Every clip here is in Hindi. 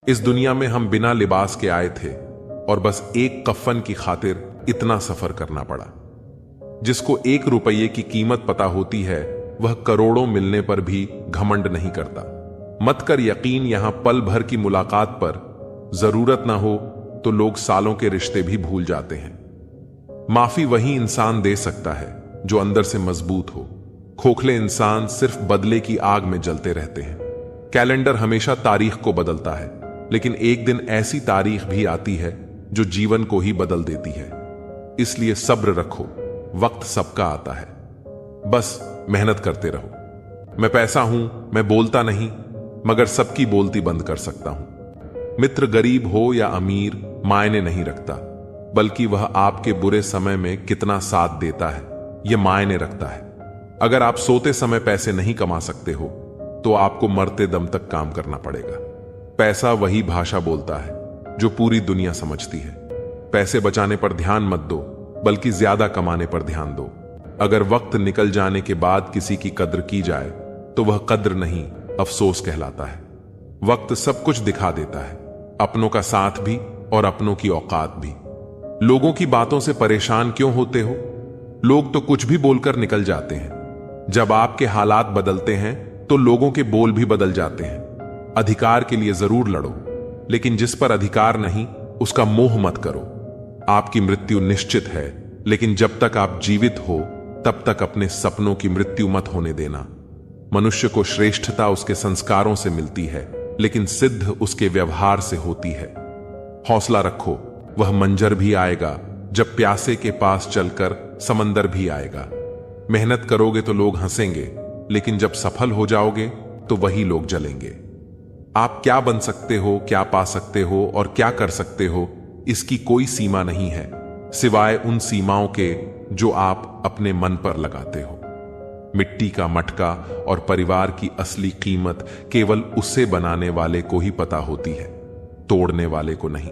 इस दुनिया में हम बिना लिबास के आए थे और बस एक कफन की खातिर इतना सफर करना पड़ा। जिसको 1 रुपये की कीमत पता होती है वह करोड़ों मिलने पर भी घमंड नहीं करता। मत कर यकीन यहां पल भर की मुलाकात पर जरूरत ना हो तो लोग सालों के रिश्ते भी भूल जाते हैं। माफी वही इंसान दे सकता है जो अंदर से मजबूत हो। खोखले इंसान सिर्फ बदले की आग में जलते रहते हैं। कैलेंडर हमेशा तारीख को बदलता है, लेकिन एक दिन ऐसी तारीख भी आती है जो जीवन को ही बदल देती है। इसलिए सब्र रखो, वक्त सबका आता है, बस मेहनत करते रहो। मैं पैसा हूं, मैं बोलता नहीं, मगर सबकी बोलती बंद कर सकता हूं। मित्र गरीब हो या अमीर मायने नहीं रखता, बल्कि वह आपके बुरे समय में कितना साथ देता है यह मायने रखता है। अगर आप सोते समय पैसे नहीं कमा सकते हो तो आपको मरते दम तक काम करना पड़ेगा। पैसा वही भाषा बोलता है जो पूरी दुनिया समझती है। पैसे बचाने पर ध्यान मत दो, बल्कि ज्यादा कमाने पर ध्यान दो। अगर वक्त निकल जाने के बाद किसी की कद्र की जाए तो वह कद्र नहीं, अफसोस कहलाता है। वक्त सब कुछ दिखा देता है, अपनों का साथ भी और अपनों की औकात भी। लोगों की बातों से परेशान क्यों होते हो? लोग तो कुछ भी बोलकर निकल जाते हैं। जब आपके हालात बदलते हैं तो लोगों के बोल भी बदल जाते हैं। अधिकार के लिए जरूर लड़ो, लेकिन जिस पर अधिकार नहीं उसका मोह मत करो। आपकी मृत्यु निश्चित है, लेकिन जब तक आप जीवित हो तब तक अपने सपनों की मृत्यु मत होने देना। मनुष्य को श्रेष्ठता उसके संस्कारों से मिलती है, लेकिन सिद्ध उसके व्यवहार से होती है। हौसला रखो, वह मंजर भी आएगा जब प्यासे के पास चलकर समंदर भी आएगा। मेहनत करोगे तो लोग हंसेंगे, लेकिन जब सफल हो जाओगे तो वही लोग जलेंगे। आप क्या बन सकते हो, क्या पा सकते हो और क्या कर सकते हो, इसकी कोई सीमा नहीं है, सिवाय उन सीमाओं के जो आप अपने मन पर लगाते हो। मिट्टी का मटका और परिवार की असली कीमत केवल उसे बनाने वाले को ही पता होती है, तोड़ने वाले को नहीं।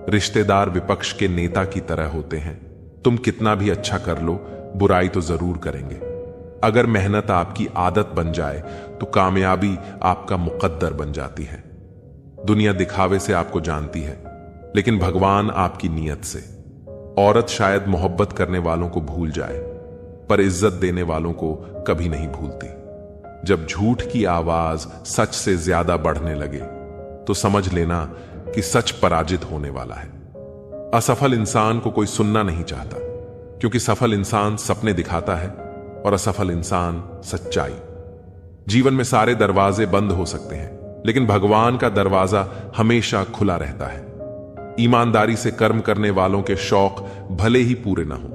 रिश्तेदार विपक्ष के नेता की तरह होते हैं। तुम कितना भी अच्छा कर लो, बुराई तो जरूर करेंगे। अगर मेहनत आपकी आदत बन जाए तो कामयाबी आपका मुकद्दर बन जाती है। दुनिया दिखावे से आपको जानती है, लेकिन भगवान आपकी नीयत से। औरत शायद मोहब्बत करने वालों को भूल जाए, पर इज्जत देने वालों को कभी नहीं भूलती। जब झूठ की आवाज सच से ज्यादा बढ़ने लगे तो समझ लेना कि सच पराजित होने वाला है। असफल इंसान को कोई सुनना नहीं चाहता, क्योंकि सफल इंसान सपने दिखाता है और असफल इंसान सच्चाई। जीवन में सारे दरवाजे बंद हो सकते हैं, लेकिन भगवान का दरवाजा हमेशा खुला रहता है। ईमानदारी से कर्म करने वालों के शौक भले ही पूरे ना हो,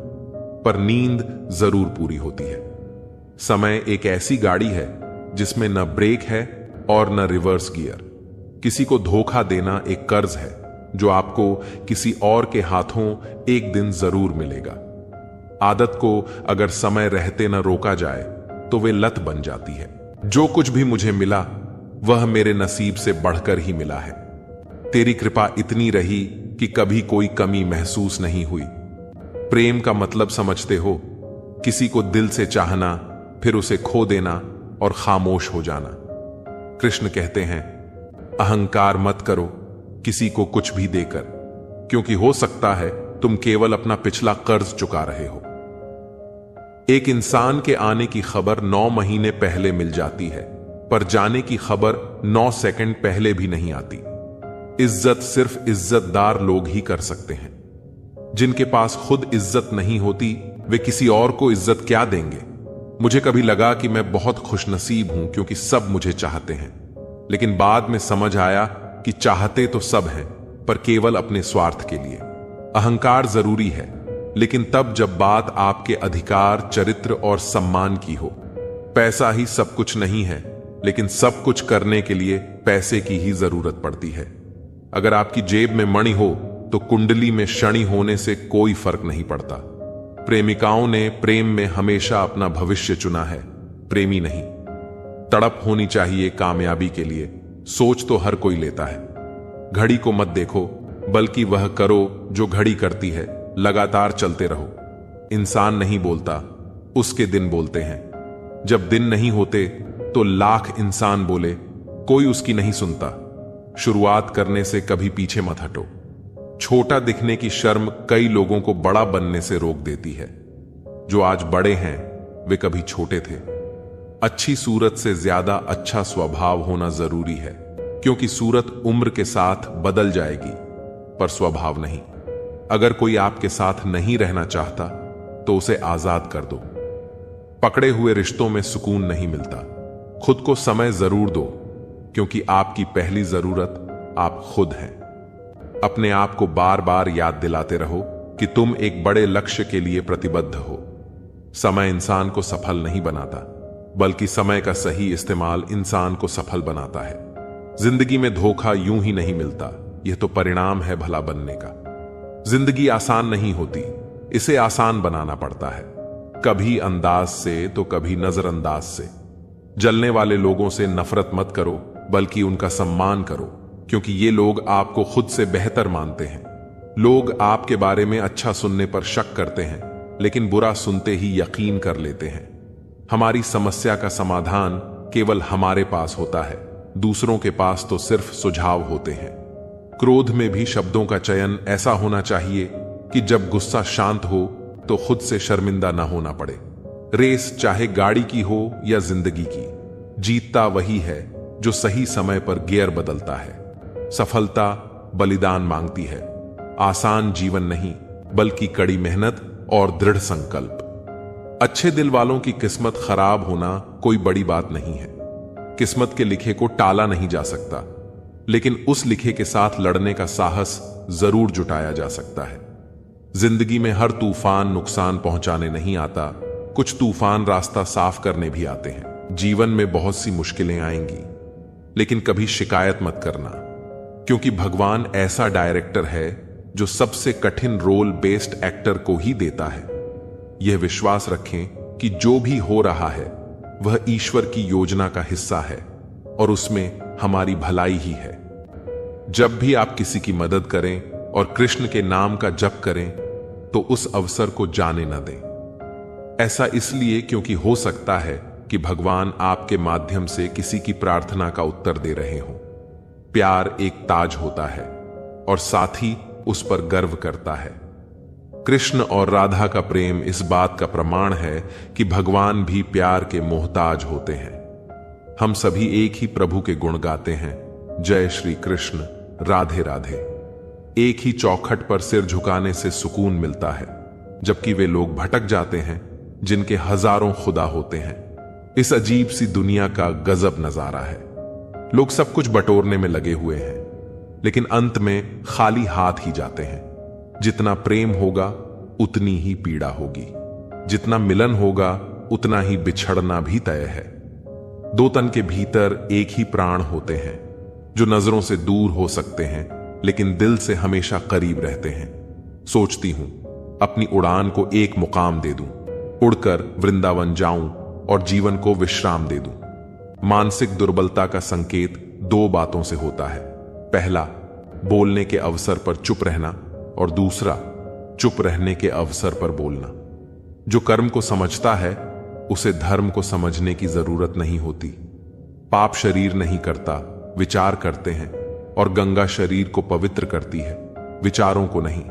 पर नींद जरूर पूरी होती है। समय एक ऐसी गाड़ी है जिसमें न ब्रेक है और न रिवर्स गियर। किसी को धोखा देना एक कर्ज है जो आपको किसी और के हाथों एक दिन जरूर मिलेगा। आदत को अगर समय रहते न रोका जाए तो वे लत बन जाती है। जो कुछ भी मुझे मिला वह मेरे नसीब से बढ़कर ही मिला है। तेरी कृपा इतनी रही कि कभी कोई कमी महसूस नहीं हुई। प्रेम का मतलब समझते हो? किसी को दिल से चाहना, फिर उसे खो देना और खामोश हो जाना। कृष्ण कहते हैं, अहंकार मत करो किसी को कुछ भी देकर, क्योंकि हो सकता है तुम केवल अपना पिछला कर्ज चुका रहे हो। एक इंसान के आने की खबर 9 महीने पहले मिल जाती है, पर जाने की खबर 9 सेकंड पहले भी नहीं आती। इज्जत सिर्फ इज्जतदार लोग ही कर सकते हैं। जिनके पास खुद इज्जत नहीं होती वे किसी और को इज्जत क्या देंगे? मुझे कभी लगा कि मैं बहुत खुशनसीब हूं क्योंकि सब मुझे चाहते हैं, लेकिन बाद में समझ आया कि चाहते तो सब हैं, पर केवल अपने स्वार्थ के लिए। अहंकार जरूरी है, लेकिन तब जब बात आपके अधिकार, चरित्र और सम्मान की हो। पैसा ही सब कुछ नहीं है, लेकिन सब कुछ करने के लिए पैसे की ही जरूरत पड़ती है। अगर आपकी जेब में मणि हो तो कुंडली में शनि होने से कोई फर्क नहीं पड़ता। प्रेमिकाओं ने प्रेम में हमेशा अपना भविष्य चुना है, प्रेमी नहीं। तड़प होनी चाहिए कामयाबी के लिए, सोच तो हर कोई लेता है। घड़ी को मत देखो, बल्कि वह करो जो घड़ी करती है। लगातार चलते रहो। इंसान नहीं बोलता, उसके दिन बोलते हैं। जब दिन नहीं होते तो लाख इंसान बोले, कोई उसकी नहीं सुनता। शुरुआत करने से कभी पीछे मत हटो। छोटा दिखने की शर्म कई लोगों को बड़ा बनने से रोक देती है। जो आज बड़े हैं वे कभी छोटे थे। अच्छी सूरत से ज्यादा अच्छा स्वभाव होना जरूरी है, क्योंकि सूरत उम्र के साथ बदल जाएगी पर स्वभाव नहीं। अगर कोई आपके साथ नहीं रहना चाहता तो उसे आजाद कर दो। पकड़े हुए रिश्तों में सुकून नहीं मिलता। खुद को समय जरूर दो, क्योंकि आपकी पहली जरूरत आप खुद हैं। अपने आप को बार बार याद दिलाते रहो कि तुम एक बड़े लक्ष्य के लिए प्रतिबद्ध हो। समय इंसान को सफल नहीं बनाता, बल्कि समय का सही इस्तेमाल इंसान को सफल बनाता है। जिंदगी में धोखा यूं ही नहीं मिलता, यह तो परिणाम है भला बनने का। जिंदगी आसान नहीं होती, इसे आसान बनाना पड़ता है, कभी अंदाज से तो कभी नजरअंदाज से। जलने वाले लोगों से नफरत मत करो, बल्कि उनका सम्मान करो, क्योंकि ये लोग आपको खुद से बेहतर मानते हैं। लोग आपके बारे में अच्छा सुनने पर शक करते हैं, लेकिन बुरा सुनते ही यकीन कर लेते हैं। हमारी समस्या का समाधान केवल हमारे पास होता है, दूसरों के पास तो सिर्फ सुझाव होते हैं। क्रोध में भी शब्दों का चयन ऐसा होना चाहिए कि जब गुस्सा शांत हो तो खुद से शर्मिंदा न होना पड़े। रेस चाहे गाड़ी की हो या जिंदगी की, जीतता वही है जो सही समय पर गियर बदलता है। सफलता बलिदान मांगती है, आसान जीवन नहीं, बल्कि कड़ी मेहनत और दृढ़ संकल्प। अच्छे दिल वालों की किस्मत खराब होना कोई बड़ी बात नहीं है। किस्मत के लिखे को टाला नहीं जा सकता, लेकिन उस लिखे के साथ लड़ने का साहस जरूर जुटाया जा सकता है। जिंदगी में हर तूफान नुकसान पहुंचाने नहीं आता, कुछ तूफान रास्ता साफ करने भी आते हैं। जीवन में बहुत सी मुश्किलें आएंगी, लेकिन कभी शिकायत मत करना, क्योंकि भगवान ऐसा डायरेक्टर है जो सबसे कठिन रोल बेस्ड एक्टर को ही देता है। यह विश्वास रखें कि जो भी हो रहा है वह ईश्वर की योजना का हिस्सा है और उसमें हमारी भलाई ही है। जब भी आप किसी की मदद करें और कृष्ण के नाम का जप करें तो उस अवसर को जाने न दें। ऐसा इसलिए क्योंकि हो सकता है कि भगवान आपके माध्यम से किसी की प्रार्थना का उत्तर दे रहे हों। प्यार एक ताज होता है और साथी उस पर गर्व करता है। कृष्ण और राधा का प्रेम इस बात का प्रमाण है कि भगवान भी प्यार के मोहताज होते हैं। हम सभी एक ही प्रभु के गुण गाते हैं, जय श्री कृष्ण, राधे राधे। एक ही चौखट पर सिर झुकाने से सुकून मिलता है, जबकि वे लोग भटक जाते हैं जिनके हजारों खुदा होते हैं। इस अजीब सी दुनिया का गजब नजारा है। लोग सब कुछ बटोरने में लगे हुए हैं, लेकिन अंत में खाली हाथ ही जाते हैं। जितना प्रेम होगा उतनी ही पीड़ा होगी, जितना मिलन होगा उतना ही बिछड़ना भी तय है। दो तन के भीतर एक ही प्राण होते हैं, जो नजरों से दूर हो सकते हैं लेकिन दिल से हमेशा करीब रहते हैं। सोचती हूं अपनी उड़ान को एक मुकाम दे दूं, उड़कर वृंदावन जाऊं और जीवन को विश्राम दे दूं। मानसिक दुर्बलता का संकेत दो बातों से होता है। पहला, बोलने के अवसर पर चुप रहना, और दूसरा, चुप रहने के अवसर पर बोलना। जो कर्म को समझता है उसे धर्म को समझने की जरूरत नहीं होती। पाप शरीर नहीं करता, विचार करते हैं, और गंगा शरीर को पवित्र करती है, विचारों को नहीं।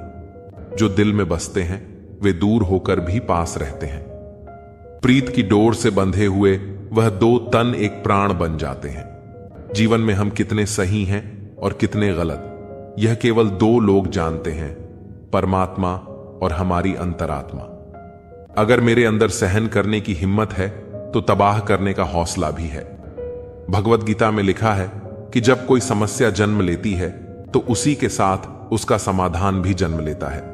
जो दिल में बसते हैं वे दूर होकर भी पास रहते हैं। प्रीत की डोर से बंधे हुए वह दो तन एक प्राण बन जाते हैं। जीवन में हम कितने सही हैं और कितने गलत, यह केवल दो लोग जानते हैं, परमात्मा और हमारी अंतरात्मा। अगर मेरे अंदर सहन करने की हिम्मत है तो तबाह करने का हौसला भी है। भगवत गीता में लिखा है कि जब कोई समस्या जन्म लेती है तो उसी के साथ उसका समाधान भी जन्म लेता है।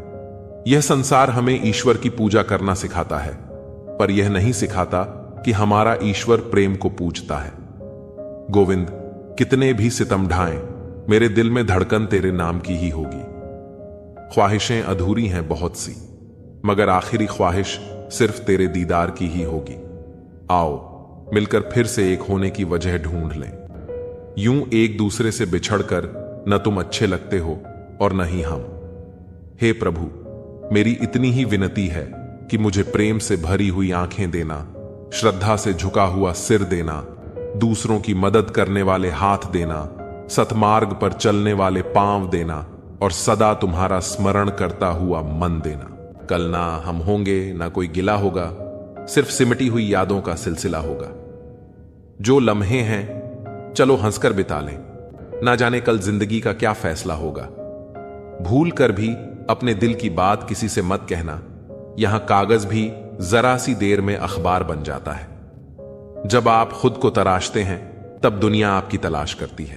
यह संसार हमें ईश्वर की पूजा करना सिखाता है, पर यह नहीं सिखाता कि हमारा ईश्वर प्रेम को पूजता है। गोविंद, कितने भी सितम ढाएं, मेरे दिल में धड़कन तेरे नाम की ही होगी। ख्वाहिशें अधूरी हैं बहुत सी, मगर आखिरी ख्वाहिश सिर्फ तेरे दीदार की ही होगी। आओ मिलकर फिर से एक होने की वजह ढूंढ लें। यूं एक दूसरे से बिछड़कर न तुम अच्छे लगते हो और न ही हम। हे प्रभु, मेरी इतनी ही विनती है कि मुझे प्रेम से भरी हुई आंखें देना, श्रद्धा से झुका हुआ सिर देना, दूसरों की मदद करने वाले हाथ देना सतमार्ग पर चलने वाले पांव देना और सदा तुम्हारा स्मरण करता हुआ मन देना। कल ना हम होंगे, ना कोई गिला होगा, सिर्फ सिमटी हुई यादों का सिलसिला होगा। जो लम्हे हैं चलो हंसकर बिता लें, ना जाने कल जिंदगी का क्या फैसला होगा। भूल कर भी अपने दिल की बात किसी से मत कहना, यहां कागज भी जरा सी देर में अखबार बन जाता है। जब आप खुद को तराशते हैं तब दुनिया आपकी तलाश करती है।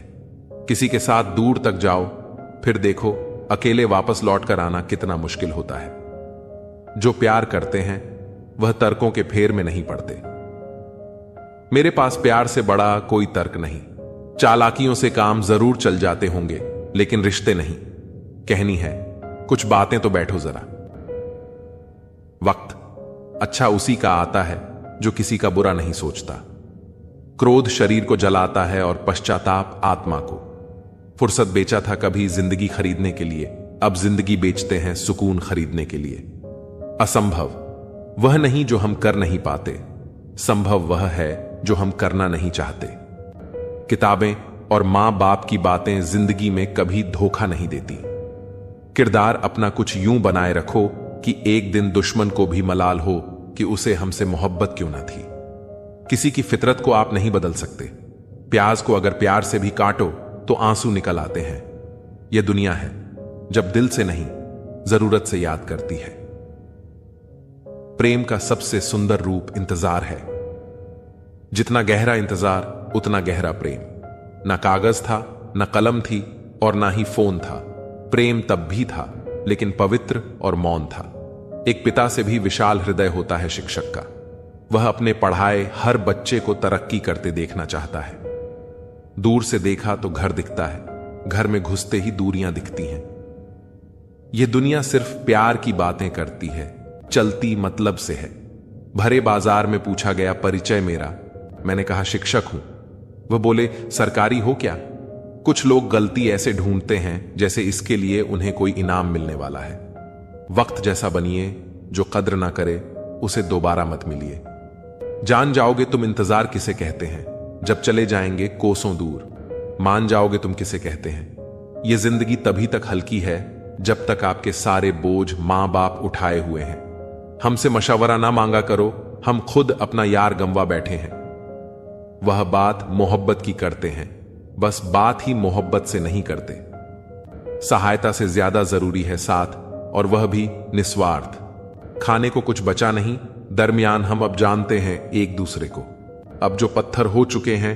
किसी के साथ दूर तक जाओ, फिर देखो अकेले वापस लौट कर आना कितना मुश्किल होता है। जो प्यार करते हैं वह तर्कों के फेर में नहीं पड़ते। मेरे पास प्यार से बड़ा कोई तर्क नहीं। चालाकियों से काम जरूर चल जाते होंगे, लेकिन रिश्ते नहीं। कहनी है कुछ बातें तो बैठो जरा। वक्त अच्छा उसी का आता है जो किसी का बुरा नहीं सोचता। क्रोध शरीर को जलाता है और पश्चाताप आत्मा को। फुर्सत बेचा था कभी जिंदगी खरीदने के लिए, अब जिंदगी बेचते हैं सुकून खरीदने के लिए। असंभव वह नहीं जो हम कर नहीं पाते, संभव वह है जो हम करना नहीं चाहते। किताबें और मां बाप की बातें जिंदगी में कभी धोखा नहीं देती। किरदार अपना कुछ यूं बनाए रखो कि एक दिन दुश्मन को भी मलाल हो कि उसे हमसे मोहब्बत क्यों ना थी। किसी की फितरत को आप नहीं बदल सकते। प्याज को अगर प्यार से भी काटो तो आंसू निकल आते हैं। यह दुनिया है जब दिल से नहीं जरूरत से याद करती है। प्रेम का सबसे सुंदर रूप इंतजार है। जितना गहरा इंतजार उतना गहरा प्रेम। ना कागज था, ना कलम थी और ना ही फोन था। प्रेम तब भी था, लेकिन पवित्र और मौन था। एक पिता से भी विशाल हृदय होता है शिक्षक का। वह अपने पढ़ाए हर बच्चे को तरक्की करते देखना चाहता है। दूर से देखा तो घर दिखता है, घर में घुसते ही दूरियां दिखती हैं। यह दुनिया सिर्फ प्यार की बातें करती है, चलती मतलब से है। भरे बाजार में पूछा गया परिचय मेरा, मैंने कहा शिक्षक हूं। वह बोले सरकारी हो क्या? कुछ लोग गलती ऐसे ढूंढते हैं जैसे इसके लिए उन्हें कोई इनाम मिलने वाला है। वक्त जैसा बनिए, जो कद्र ना करे उसे दोबारा मत मिलिए। जान जाओगे तुम इंतजार किसे कहते हैं, जब चले जाएंगे कोसों दूर। मान जाओगे तुम किसे कहते हैं। यह जिंदगी तभी तक हल्की है जब तक आपके सारे बोझ मां बाप उठाए हुए हैं। हमसे मशवरा ना मांगा करो, हम खुद अपना यार गंवा बैठे हैं। वह बात मोहब्बत की करते हैं, बस बात ही मोहब्बत से नहीं करते। सहायता से ज्यादा जरूरी है साथ, और वह भी निस्वार्थ। खाने को कुछ बचा नहीं, दरमियान हम अब जानते हैं एक दूसरे को। अब जो पत्थर हो चुके हैं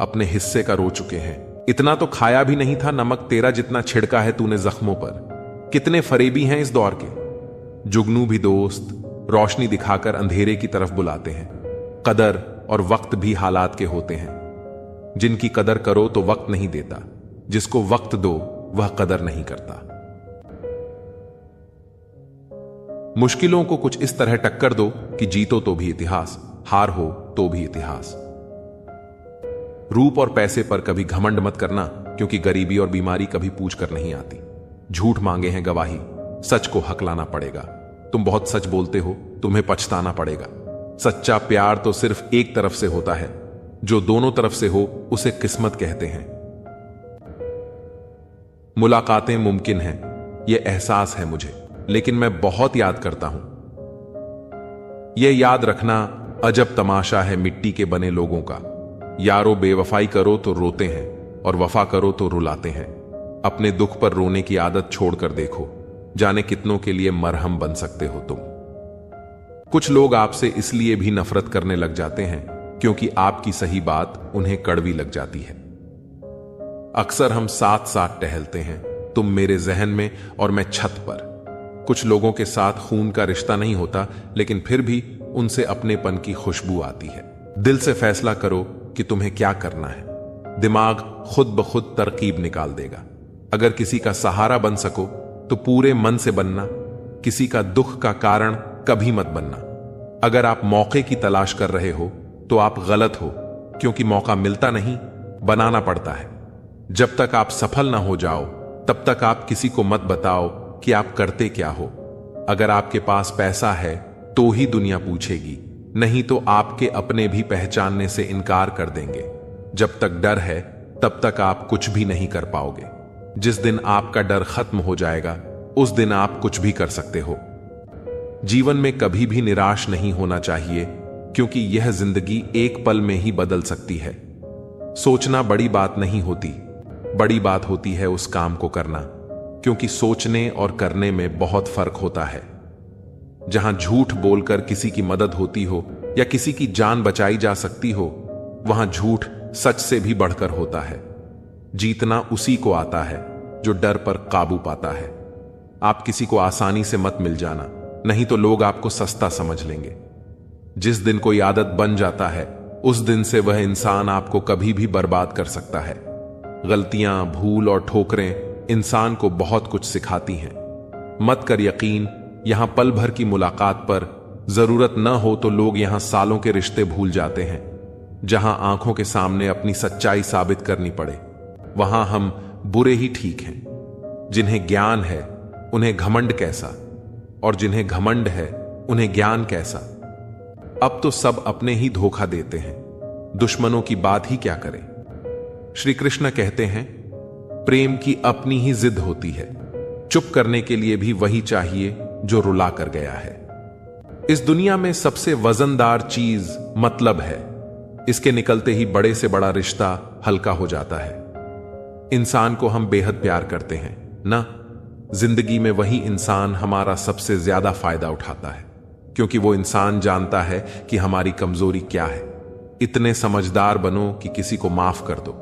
अपने हिस्से का रो चुके हैं। इतना तो खाया भी नहीं था नमक तेरा जितना छिड़का है तूने जख्मों पर। कितने फरेबी हैं इस दौर के, जुगनू भी दोस्त रोशनी दिखाकर अंधेरे की तरफ बुलाते हैं। कदर और वक्त भी हालात के होते हैं। जिनकी कदर करो तो वक्त नहीं देता, जिसको वक्त दो वह कदर नहीं करता। मुश्किलों को कुछ इस तरह टक्कर दो कि जीतो तो भी इतिहास, हार हो तो भी इतिहास। रूप और पैसे पर कभी घमंड मत करना, क्योंकि गरीबी और बीमारी कभी पूछ कर नहीं आती। झूठ मांगे हैं गवाही, सच को हक लाना पड़ेगा। तुम बहुत सच बोलते हो, तुम्हें पछताना पड़ेगा। सच्चा प्यार तो सिर्फ एक तरफ से होता है, जो दोनों तरफ से हो उसे किस्मत कहते हैं। मुलाकातें मुमकिन हैं, यह एहसास है मुझे, लेकिन मैं बहुत याद करता हूं। यह याद रखना अजब तमाशा है मिट्टी के बने लोगों का। यारो बेवफाई करो तो रोते हैं और वफा करो तो रुलाते हैं। अपने दुख पर रोने की आदत छोड़कर देखो, जाने कितनों के लिए मरहम बन सकते हो तुम। कुछ लोग आपसे इसलिए भी नफरत करने लग जाते हैं क्योंकि आपकी सही बात उन्हें कड़वी लग जाती है। अक्सर हम साथ साथ टहलते हैं, तुम मेरे जहन में और मैं छत पर। कुछ लोगों के साथ खून का रिश्ता नहीं होता, लेकिन फिर भी उनसे अपनेपन की खुशबू आती है। दिल से फैसला करो कि तुम्हें क्या करना है। दिमाग खुद ब खुद तरकीब निकाल देगा। अगर किसी का सहारा बन सको तो पूरे मन से बनना। किसी का दुख का कारण कभी मत बनना। अगर आप मौके की तलाश कर रहे हो तो आप गलत हो, क्योंकि मौका मिलता नहीं, बनाना पड़ता है। जब तक आप सफल ना हो जाओ तब तक आप किसी को मत बताओ कि आप करते क्या हो। अगर आपके पास पैसा है तो ही दुनिया पूछेगी, नहीं तो आपके अपने भी पहचानने से इनकार कर देंगे। जब तक डर है तब तक आप कुछ भी नहीं कर पाओगे। जिस दिन आपका डर खत्म हो जाएगा, उस दिन आप कुछ भी कर सकते हो। जीवन में कभी भी निराश नहीं होना चाहिए, क्योंकि यह जिंदगी एक पल में ही बदल सकती है। सोचना बड़ी बात नहीं होती, बड़ी बात होती है उस काम को करना, क्योंकि सोचने और करने में बहुत फर्क होता है। जहां झूठ बोलकर किसी की मदद होती हो या किसी की जान बचाई जा सकती हो, वहां झूठ सच से भी बढ़कर होता है। जीतना उसी को आता है जो डर पर काबू पाता है। आप किसी को आसानी से मत मिल जाना, नहीं तो लोग आपको सस्ता समझ लेंगे। जिस दिन कोई आदत बन जाता है, उस दिन से वह इंसान आपको कभी भी बर्बाद कर सकता है। गलतियां, भूल और ठोकरें इंसान को बहुत कुछ सिखाती हैं। मत कर यकीन, यहां पल भर की मुलाकात पर जरूरत न हो तो लोग यहां सालों के रिश्ते भूल जाते हैं। जहां आंखों के सामने अपनी सच्चाई साबित करनी पड़े, वहां हम बुरे ही ठीक हैं। जिन्हें ज्ञान है उन्हें घमंड कैसा, और जिन्हें घमंड है उन्हें ज्ञान कैसा। अब तो सब अपने ही धोखा देते हैं, दुश्मनों की बात ही क्या करें। श्री कृष्ण कहते हैं, प्रेम की अपनी ही जिद होती है, चुप करने के लिए भी वही चाहिए जो रुला कर गया है। इस दुनिया में सबसे वजनदार चीज मतलब है। इसके निकलते ही बड़े से बड़ा रिश्ता हल्का हो जाता है। इंसान को हम बेहद प्यार करते हैं ना, जिंदगी में वही इंसान हमारा सबसे ज्यादा फायदा उठाता है, क्योंकि वो इंसान जानता है कि हमारी कमजोरी क्या है। इतने समझदार बनो कि किसी को माफ कर दो,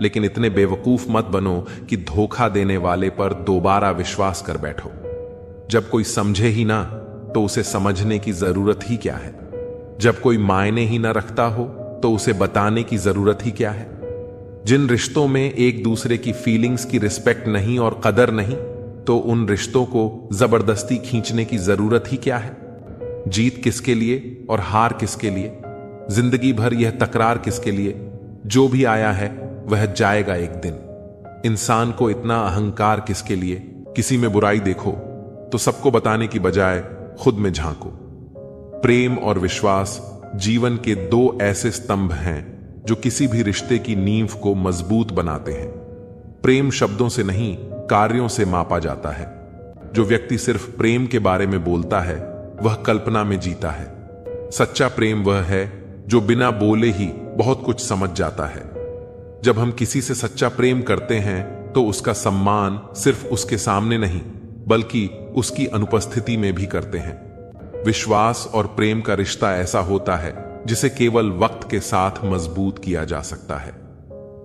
लेकिन इतने बेवकूफ मत बनो कि धोखा देने वाले पर दोबारा विश्वास कर बैठो। जब कोई समझे ही ना, तो उसे समझने की जरूरत ही क्या है। जब कोई मायने ही ना रखता हो, तो उसे बताने की जरूरत ही क्या है। जिन रिश्तों में एक दूसरे की फीलिंग्स की रिस्पेक्ट नहीं और कदर नहीं, तो उन रिश्तों को जबरदस्ती खींचने की जरूरत ही क्या है। जीत किसके लिए और हार किसके लिए, जिंदगी भर यह तकरार किसके लिए। जो भी आया है वह जाएगा एक दिन। इंसान को इतना अहंकार किसके लिए। किसी में बुराई देखो तो सबको बताने की बजाय खुद में झांको। प्रेम और विश्वास जीवन के दो ऐसे स्तंभ हैं जो किसी भी रिश्ते की नींव को मजबूत बनाते हैं। प्रेम शब्दों से नहीं, कार्यों से मापा जाता है। जो व्यक्ति सिर्फ प्रेम के बारे में बोलता है, वह कल्पना में जीता है। सच्चा प्रेम वह है जो बिना बोले ही बहुत कुछ समझ जाता है। जब हम किसी से सच्चा प्रेम करते हैं, तो उसका सम्मान सिर्फ उसके सामने नहीं, बल्कि उसकी अनुपस्थिति में भी करते हैं। विश्वास और प्रेम का रिश्ता ऐसा होता है जिसे केवल वक्त के साथ मजबूत किया जा सकता है।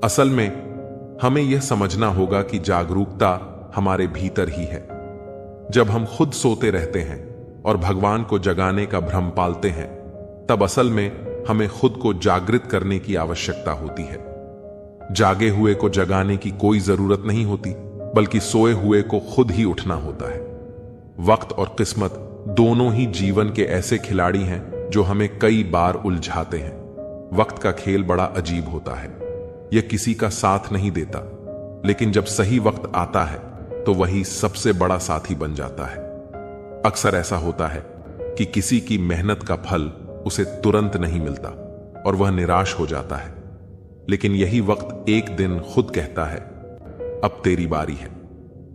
असल में हमें यह समझना होगा कि जागरूकता हमारे भीतर ही है। जब हम खुद सोते रहते हैं और भगवान को जगाने का भ्रम पालते हैं, तब असल में हमें खुद को जागृत करने की आवश्यकता होती है। जागे हुए को जगाने की कोई जरूरत नहीं होती, बल्कि सोए हुए को खुद ही उठना होता है। वक्त और किस्मत दोनों ही जीवन के ऐसे खिलाड़ी हैं जो हमें कई बार उलझाते हैं। वक्त का खेल बड़ा अजीब होता है। यह किसी का साथ नहीं देता, लेकिन जब सही वक्त आता है तो वही सबसे बड़ा साथी बन जाता है। अक्सर ऐसा होता है कि किसी की मेहनत का फल उसे तुरंत नहीं मिलता और वह निराश हो जाता है, लेकिन यही वक्त एक दिन खुद कहता है, अब तेरी बारी है।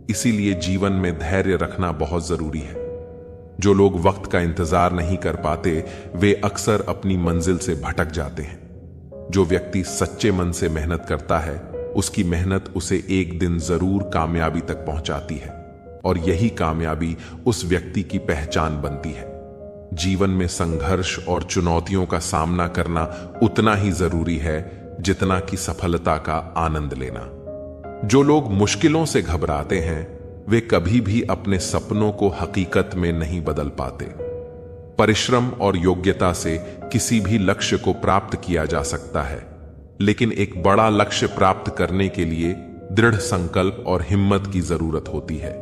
इसीलिए जीवन में धैर्य रखना बहुत जरूरी है। जो लोग वक्त का इंतजार नहीं कर पाते, वे अक्सर अपनी मंजिल से भटक जाते हैं। जो व्यक्ति सच्चे मन से मेहनत करता है, उसकी मेहनत उसे एक दिन जरूर कामयाबी तक पहुंचाती है, और यही कामयाबी उस व्यक्ति की पहचान बनती है। जीवन में संघर्ष और चुनौतियों का सामना करना उतना ही जरूरी है जितना कि सफलता का आनंद लेना। जो लोग मुश्किलों से घबराते हैं, वे कभी भी अपने सपनों को हकीकत में नहीं बदल पाते। परिश्रम और योग्यता से किसी भी लक्ष्य को प्राप्त किया जा सकता है, लेकिन एक बड़ा लक्ष्य प्राप्त करने के लिए दृढ़ संकल्प और हिम्मत की जरूरत होती है।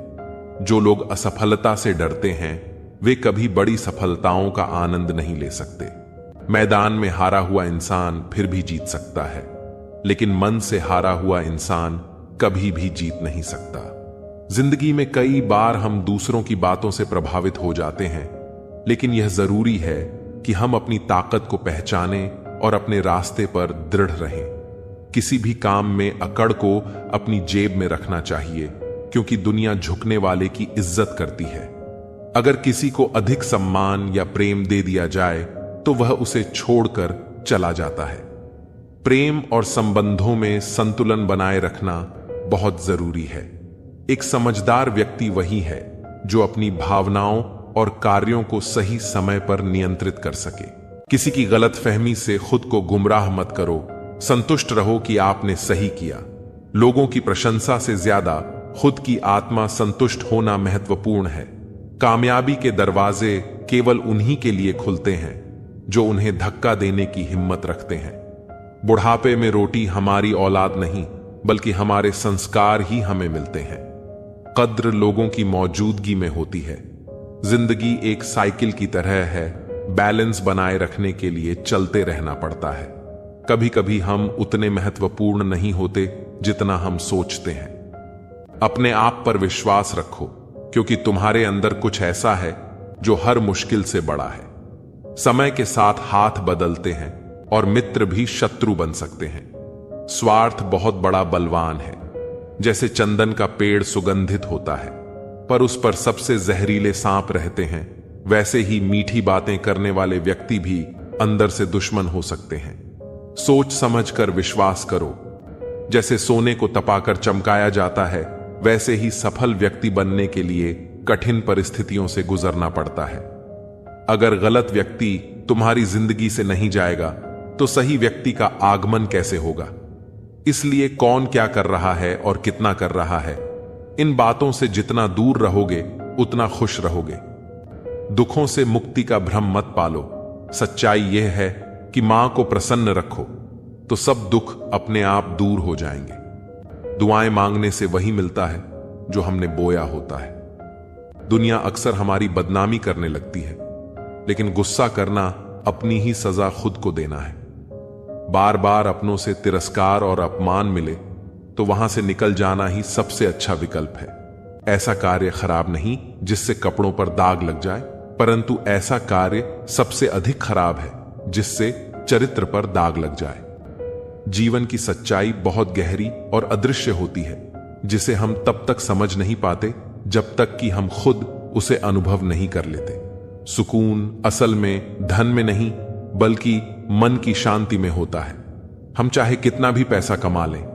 जो लोग असफलता से डरते हैं, वे कभी बड़ी सफलताओं का आनंद नहीं ले सकते। मैदान में हारा हुआ इंसान फिर भी जीत सकता है, लेकिन मन से हारा हुआ इंसान कभी भी जीत नहीं सकता। जिंदगी में कई बार हम दूसरों की बातों से प्रभावित हो जाते हैं, लेकिन यह जरूरी है कि हम अपनी ताकत को पहचानें और अपने रास्ते पर दृढ़ रहें। किसी भी काम में अकड़ को अपनी जेब में रखना चाहिए, क्योंकि दुनिया झुकने वाले की इज्जत करती है। अगर किसी को अधिक सम्मान या प्रेम दे दिया जाए तो वह उसे छोड़कर चला जाता है। प्रेम और संबंधों में संतुलन बनाए रखना बहुत जरूरी है। एक समझदार व्यक्ति वही है जो अपनी भावनाओं और कार्यों को सही समय पर नियंत्रित कर सके। किसी की गलतफहमी से खुद को गुमराह मत करो, संतुष्ट रहो कि आपने सही किया। लोगों की प्रशंसा से ज्यादा खुद की आत्मा संतुष्ट होना महत्वपूर्ण है। कामयाबी के दरवाजे केवल उन्हीं के लिए खुलते हैं जो उन्हें धक्का देने की हिम्मत रखते हैं। बुढ़ापे में रोटी हमारी औलाद नहीं, बल्कि हमारे संस्कार ही हमें मिलते हैं। कद्र लोगों की मौजूदगी में होती है। जिंदगी एक साइकिल की तरह है, बैलेंस बनाए रखने के लिए चलते रहना पड़ता है। कभी कभी हम उतने महत्वपूर्ण नहीं होते जितना हम सोचते हैं। अपने आप पर विश्वास रखो, क्योंकि तुम्हारे अंदर कुछ ऐसा है जो हर मुश्किल से बड़ा है। समय के साथ हाथ बदलते हैं और मित्र भी शत्रु बन सकते हैं। स्वार्थ बहुत बड़ा बलवान है। जैसे चंदन का पेड़ सुगंधित होता है, पर उस पर सबसे जहरीले सांप रहते हैं, वैसे ही मीठी बातें करने वाले व्यक्ति भी अंदर से दुश्मन हो सकते हैं। सोच समझकर विश्वास करो। जैसे सोने को तपाकर चमकाया जाता है, वैसे ही सफल व्यक्ति बनने के लिए कठिन परिस्थितियों से गुजरना पड़ता है। अगर गलत व्यक्ति तुम्हारी जिंदगी से नहीं जाएगा तो सही व्यक्ति का आगमन कैसे होगा? इसलिए कौन क्या कर रहा है और कितना कर रहा है, इन बातों से जितना दूर रहोगे उतना खुश रहोगे। दुखों से मुक्ति का भ्रम मत पालो। सच्चाई यह है कि मां को प्रसन्न रखो तो सब दुख अपने आप दूर हो जाएंगे। दुआएं मांगने से वही मिलता है जो हमने बोया होता है। दुनिया अक्सर हमारी बदनामी करने लगती है, लेकिन गुस्सा करना अपनी ही सजा खुद को देना है। बार बार अपनों से तिरस्कार और अपमान मिले तो वहां से निकल जाना ही सबसे अच्छा विकल्प है। ऐसा कार्य खराब नहीं जिससे कपड़ों पर दाग लग जाए, परंतु ऐसा कार्य सबसे अधिक खराब है जिससे चरित्र पर दाग लग जाए। जीवन की सच्चाई बहुत गहरी और अदृश्य होती है, जिसे हम तब तक समझ नहीं पाते जब तक कि हम खुद उसे अनुभव नहीं कर लेते। सुकून असल में धन में नहीं, बल्कि मन की शांति में होता है। हम चाहे कितना भी पैसा कमा लें,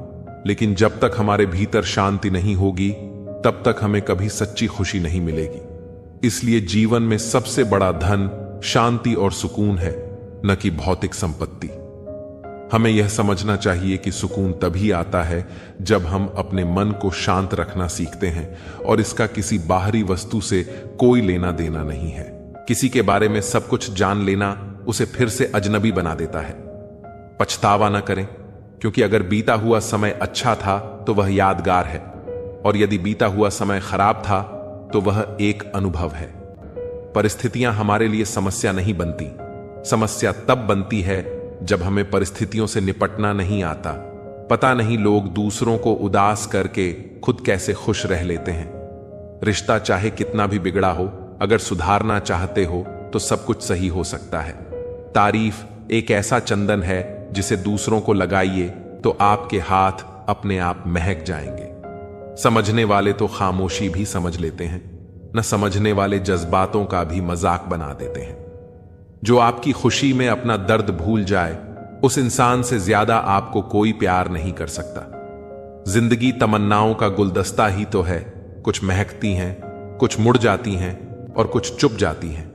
लेकिन जब तक हमारे भीतर शांति नहीं होगी तब तक हमें कभी सच्ची खुशी नहीं मिलेगी। इसलिए जीवन में सबसे बड़ा धन शांति और सुकून है, न कि भौतिक संपत्ति। हमें यह समझना चाहिए कि सुकून तभी आता है जब हम अपने मन को शांत रखना सीखते हैं और इसका किसी बाहरी वस्तु से कोई लेना देना नहीं है। किसी के बारे में सब कुछ जान लेना उसे फिर से अजनबी बना देता है। पछतावा न करें, क्योंकि अगर बीता हुआ समय अच्छा था तो वह यादगार है, और यदि बीता हुआ समय खराब था तो वह एक अनुभव है। परिस्थितियां हमारे लिए समस्या नहीं बनती। समस्या तब बनती है जब हमें परिस्थितियों से निपटना नहीं आता। पता नहीं लोग दूसरों को उदास करके खुद कैसे खुश रह लेते हैं। रिश्ता चाहे कितना भी बिगड़ा हो, अगर सुधारना चाहते हो तो सब कुछ सही हो सकता है। तारीफ एक ऐसा चंदन है जिसे दूसरों को लगाइए तो आपके हाथ अपने आप महक जाएंगे। समझने वाले तो खामोशी भी समझ लेते हैं, न समझने वाले जज्बातों का भी मजाक बना देते हैं। जो आपकी खुशी में अपना दर्द भूल जाए, उस इंसान से ज्यादा आपको कोई प्यार नहीं कर सकता। जिंदगी तमन्नाओं का गुलदस्ता ही तो है। कुछ महकती हैं, कुछ मुड़ जाती हैं और कुछ चुप जाती हैं।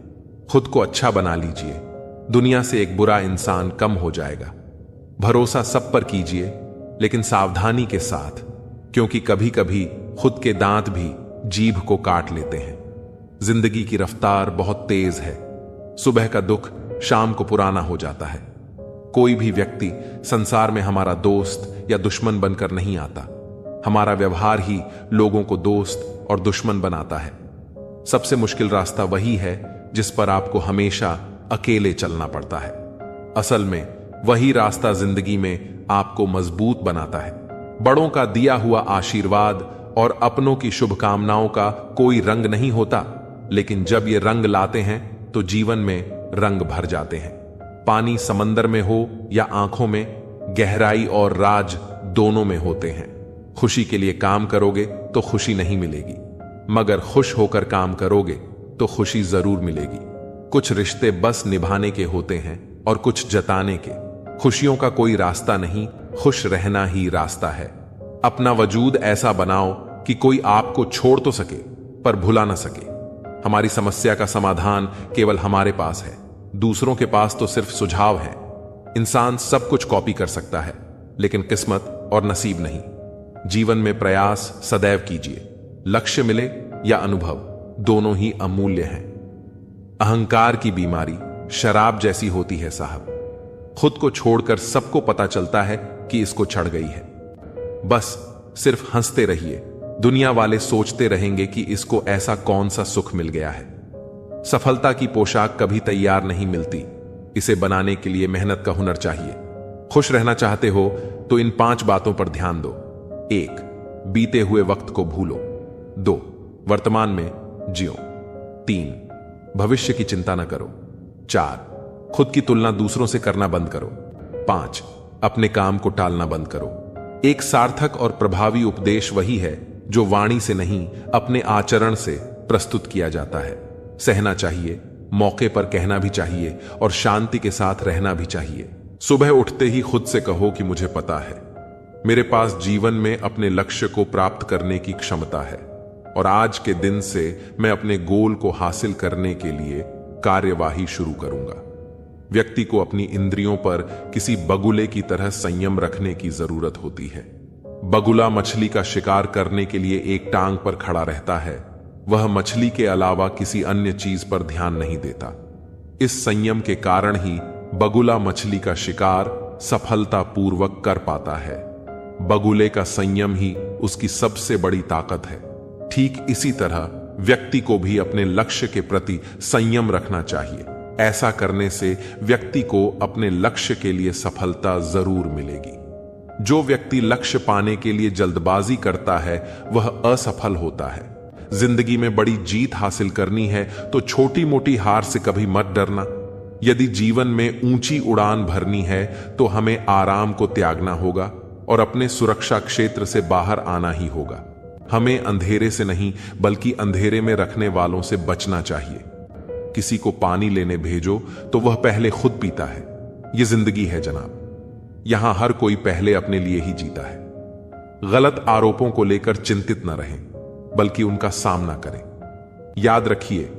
खुद को अच्छा बना लीजिए, दुनिया से एक बुरा इंसान कम हो जाएगा। भरोसा सब पर कीजिए, लेकिन सावधानी के साथ, क्योंकि कभी कभी खुद के दांत भी जीभ को काट लेते हैं। जिंदगी की रफ्तार बहुत तेज है। सुबह का दुख शाम को पुराना हो जाता है। कोई भी व्यक्ति संसार में हमारा दोस्त या दुश्मन बनकर नहीं आता। हमारा व्यवहार ही लोगों को दोस्त और दुश्मन बनाता है। सबसे मुश्किल रास्ता वही है जिस पर आपको हमेशा अकेले चलना पड़ता है। असल में वही रास्ता जिंदगी में आपको मजबूत बनाता है। बड़ों का दिया हुआ आशीर्वाद और अपनों की शुभकामनाओं का कोई रंग नहीं होता, लेकिन जब ये रंग लाते हैं तो जीवन में रंग भर जाते हैं। पानी समंदर में हो या आंखों में, गहराई और राज दोनों में होते हैं। खुशी के लिए काम करोगे तो खुशी नहीं मिलेगी, मगर खुश होकर काम करोगे तो खुशी जरूर मिलेगी। कुछ रिश्ते बस निभाने के होते हैं और कुछ जताने के। खुशियों का कोई रास्ता नहीं, खुश रहना ही रास्ता है। अपना वजूद ऐसा बनाओ कि कोई आपको छोड़ तो सके पर भुला ना सके। हमारी समस्या का समाधान केवल हमारे पास है, दूसरों के पास तो सिर्फ सुझाव है। इंसान सब कुछ कॉपी कर सकता है, लेकिन किस्मत और नसीब नहीं। जीवन में प्रयास सदैव कीजिए, लक्ष्य मिले या अनुभव, दोनों ही अमूल्य हैं। अहंकार की बीमारी शराब जैसी होती है साहब। खुद को छोड़कर सबको पता चलता है कि इसको चढ़ गई है। बस सिर्फ हंसते रहिए, दुनिया वाले सोचते रहेंगे कि इसको ऐसा कौन सा सुख मिल गया है। सफलता की पोशाक कभी तैयार नहीं मिलती, इसे बनाने के लिए मेहनत का हुनर चाहिए। खुश रहना चाहते हो तो इन 5 बातों पर ध्यान दो। 1. बीते हुए वक्त को भूलो। 2. वर्तमान में जियो। 3. भविष्य की चिंता न करो। 4. खुद की तुलना दूसरों से करना बंद करो। 5. अपने काम को टालना बंद करो। एक सार्थक और प्रभावी उपदेश वही है जो वाणी से नहीं, अपने आचरण से प्रस्तुत किया जाता है। सहना चाहिए, मौके पर कहना भी चाहिए और शांति के साथ रहना भी चाहिए। सुबह उठते ही खुद से कहो कि मुझे पता है मेरे पास जीवन में अपने लक्ष्य को प्राप्त करने की क्षमता है और आज के दिन से मैं अपने गोल को हासिल करने के लिए कार्यवाही शुरू करूंगा। व्यक्ति को अपनी इंद्रियों पर किसी बगुले की तरह संयम रखने की जरूरत होती है। बगुला मछली का शिकार करने के लिए एक टांग पर खड़ा रहता है, वह मछली के अलावा किसी अन्य चीज पर ध्यान नहीं देता। इस संयम के कारण ही बगुला मछली का शिकार सफलतापूर्वक कर पाता है। बगुले का संयम ही उसकी सबसे बड़ी ताकत है। ठीक इसी तरह व्यक्ति को भी अपने लक्ष्य के प्रति संयम रखना चाहिए। ऐसा करने से व्यक्ति को अपने लक्ष्य के लिए सफलता जरूर मिलेगी। जो व्यक्ति लक्ष्य पाने के लिए जल्दबाजी करता है वह असफल होता है। जिंदगी में बड़ी जीत हासिल करनी है तो छोटी मोटी हार से कभी मत डरना। यदि जीवन में ऊंची उड़ान भरनी है तो हमें आराम को त्यागना होगा और अपने सुरक्षा क्षेत्र से बाहर आना ही होगा। हमें अंधेरे से नहीं बल्कि अंधेरे में रखने वालों से बचना चाहिए। किसी को पानी लेने भेजो तो वह पहले खुद पीता है। यह जिंदगी है जनाब, यहां हर कोई पहले अपने लिए ही जीता है। गलत आरोपों को लेकर चिंतित न रहें बल्कि उनका सामना करें। याद रखिए,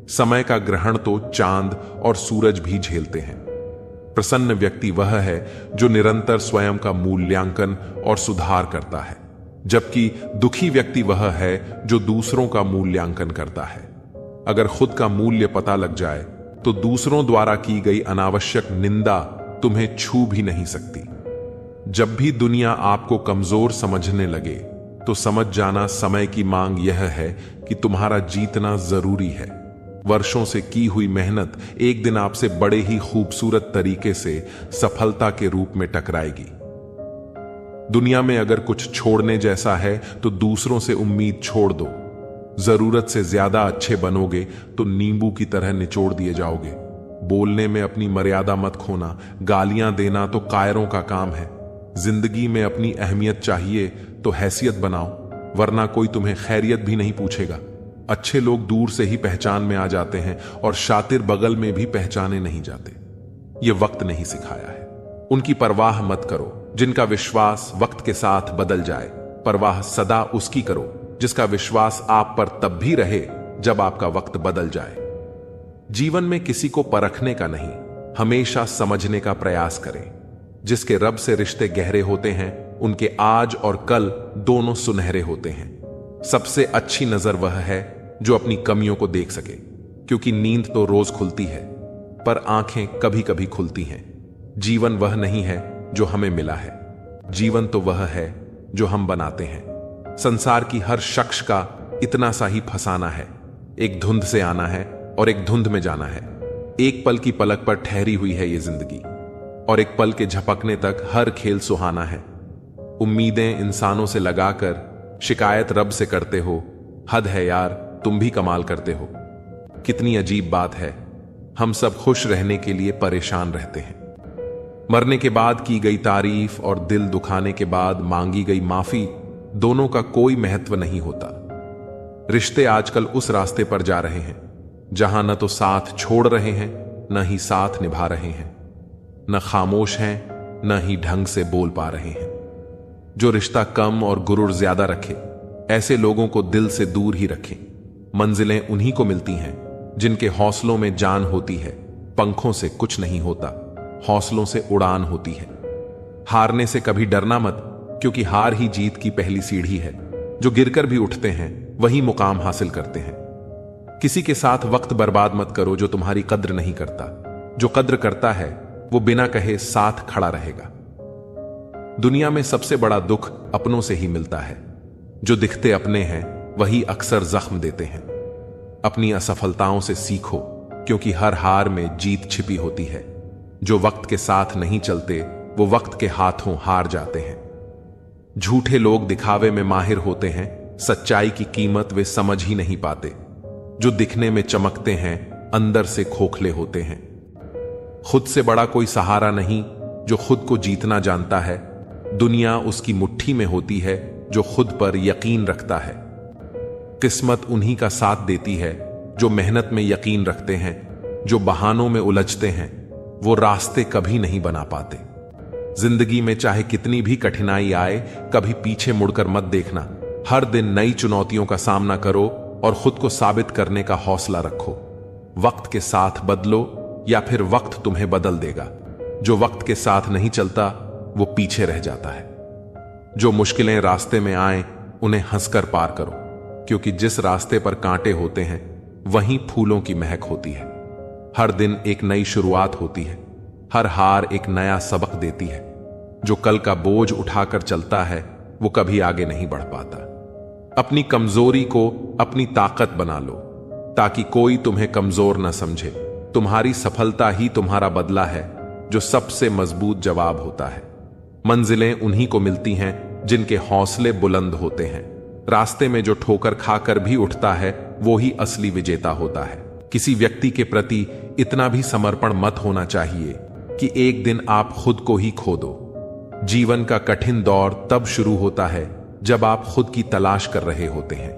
समय का ग्रहण तो चांद और सूरज भी झेलते हैं। प्रसन्न व्यक्ति वह है जो निरंतर स्वयं का मूल्यांकन और सुधार करता है, जबकि दुखी व्यक्ति वह है जो दूसरों का मूल्यांकन करता है। अगर खुद का मूल्य पता लग जाए तो दूसरों द्वारा की गई अनावश्यक निंदा तुम्हें छू भी नहीं सकती। जब भी दुनिया आपको कमजोर समझने लगे तो समझ जाना समय की मांग यह है कि तुम्हारा जीतना जरूरी है। वर्षों से की हुई मेहनत एक दिन आपसे बड़े ही खूबसूरत तरीके से सफलता के रूप में टकराएगी। दुनिया में अगर कुछ छोड़ने जैसा है तो दूसरों से उम्मीद छोड़ दो। जरूरत से ज्यादा अच्छे बनोगे तो नींबू की तरह निचोड़ दिए जाओगे। बोलने में अपनी मर्यादा मत खोना, गालियां देना तो कायरों का काम है। जिंदगी में अपनी अहमियत चाहिए तो हैसियत बनाओ, वरना कोई तुम्हें खैरियत भी नहीं पूछेगा। अच्छे लोग दूर से ही पहचान में आ जाते हैं और शातिर बगल में भी पहचाने नहीं जाते। ये वक्त नहीं सिखाया है। उनकी परवाह मत करो जिनका विश्वास वक्त के साथ बदल जाए। परवाह सदा उसकी करो जिसका विश्वास आप पर तब भी रहे जब आपका वक्त बदल जाए। जीवन में किसी को परखने का नहीं, हमेशा समझने का प्रयास करें। जिसके रब से रिश्ते गहरे होते हैं उनके आज और कल दोनों सुनहरे होते हैं। सबसे अच्छी नजर वह है जो अपनी कमियों को देख सके, क्योंकि नींद तो रोज खुलती है पर आंखें कभी कभी खुलती हैं। जीवन वह नहीं है जो हमें मिला है, जीवन तो वह है जो हम बनाते हैं। संसार की हर शख्स का इतना सा ही फसाना है, एक धुंध से आना है और एक धुंध में जाना है। एक पल की पलक पर ठहरी हुई है ये जिंदगी और एक पल के झपकने तक हर खेल सुहाना है। उम्मीदें इंसानों से लगाकर शिकायत रब से करते हो। हद है यार, तुम भी कमाल करते हो। कितनी अजीब बात है, हम सब खुश रहने के लिए परेशान रहते हैं। मरने के बाद की गई तारीफ और दिल दुखाने के बाद मांगी गई माफी दोनों का कोई महत्व नहीं होता। रिश्ते आजकल उस रास्ते पर जा रहे हैं जहां न तो साथ छोड़ रहे हैं न ही साथ निभा रहे हैं, न खामोश हैं न ही ढंग से बोल पा रहे हैं। जो रिश्ता कम और गुरूर ज्यादा रखे ऐसे लोगों को दिल से दूर ही रखें। मंजिलें उन्हीं को मिलती हैं जिनके हौसलों में जान होती है। पंखों से कुछ नहीं होता, हौसलों से उड़ान होती है। हारने से कभी डरना मत, क्योंकि हार ही जीत की पहली सीढ़ी है। जो गिरकर भी उठते हैं वही मुकाम हासिल करते हैं। किसी के साथ वक्त बर्बाद मत करो जो तुम्हारी कद्र नहीं करता। जो कद्र करता है वो बिना कहे साथ खड़ा रहेगा। दुनिया में सबसे बड़ा दुख अपनों से ही मिलता है। जो दिखते अपने हैं वही अक्सर जख्म देते हैं। अपनी असफलताओं से सीखो, क्योंकि हर हार में जीत छिपी होती है। जो वक्त के साथ नहीं चलते वो वक्त के हाथों हार जाते हैं। झूठे लोग दिखावे में माहिर होते हैं, सच्चाई की कीमत वे समझ ही नहीं पाते। जो दिखने में चमकते हैं अंदर से खोखले होते हैं। खुद से बड़ा कोई सहारा नहीं जो खुद को जीतना जानता है। दुनिया उसकी मुट्ठी में होती है जो खुद पर यकीन रखता है। किस्मत उन्हीं का साथ देती है जो मेहनत में यकीन रखते हैं। जो बहानों में उलझते हैं वो रास्ते कभी नहीं बना पाते। जिंदगी में चाहे कितनी भी कठिनाई आए, कभी पीछे मुड़कर मत देखना। हर दिन नई चुनौतियों का सामना करो और खुद को साबित करने का हौसला रखो। वक्त के साथ बदलो या फिर वक्त तुम्हें बदल देगा। जो वक्त के साथ नहीं चलता वो पीछे रह जाता है। जो मुश्किलें रास्ते में आए उन्हें हंसकर पार करो, क्योंकि जिस रास्ते पर कांटे होते हैं वहीं फूलों की महक होती है। हर दिन एक नई शुरुआत होती है। हर हार एक नया सबक देती है। जो कल का बोझ उठाकर चलता है वो कभी आगे नहीं बढ़ पाता। अपनी कमजोरी को अपनी ताकत बना लो, ताकि कोई तुम्हें कमजोर न समझे। तुम्हारी सफलता ही तुम्हारा बदला है, जो सबसे मजबूत जवाब होता है। मंजिलें उन्हीं को मिलती हैं जिनके हौसले बुलंद होते हैं। रास्ते में जो ठोकर खाकर भी उठता है वो ही असली विजेता होता है। किसी व्यक्ति के प्रति इतना भी समर्पण मत होना चाहिए कि एक दिन आप खुद को ही खो दो। जीवन का कठिन दौर तब शुरू होता है जब आप खुद की तलाश कर रहे होते हैं।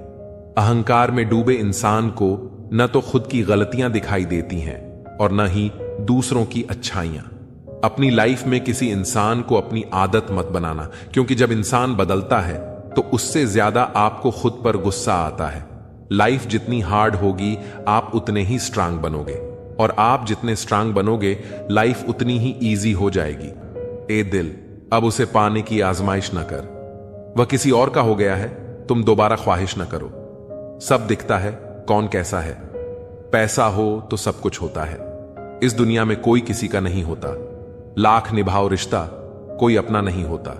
अहंकार में डूबे इंसान को न तो खुद की गलतियां दिखाई देती हैं और न ही दूसरों की अच्छाइयां। अपनी लाइफ में किसी इंसान को अपनी आदत मत बनाना, क्योंकि जब इंसान बदलता है तो उससे ज्यादा आपको खुद पर गुस्सा आता है। लाइफ जितनी हार्ड होगी आप उतने ही स्ट्रांग बनोगे, और आप जितने स्ट्रांग बनोगे लाइफ उतनी ही ईजी हो जाएगी। ए दिल, अब उसे पाने की आजमाइश न कर। वह किसी और का हो गया है, तुम दोबारा ख्वाहिश न करो। सब दिखता है, कौन कैसा है। पैसा हो तो सब कुछ होता है। इस दुनिया में कोई किसी का नहीं होता। लाख निभाओ रिश्ता, कोई अपना नहीं होता।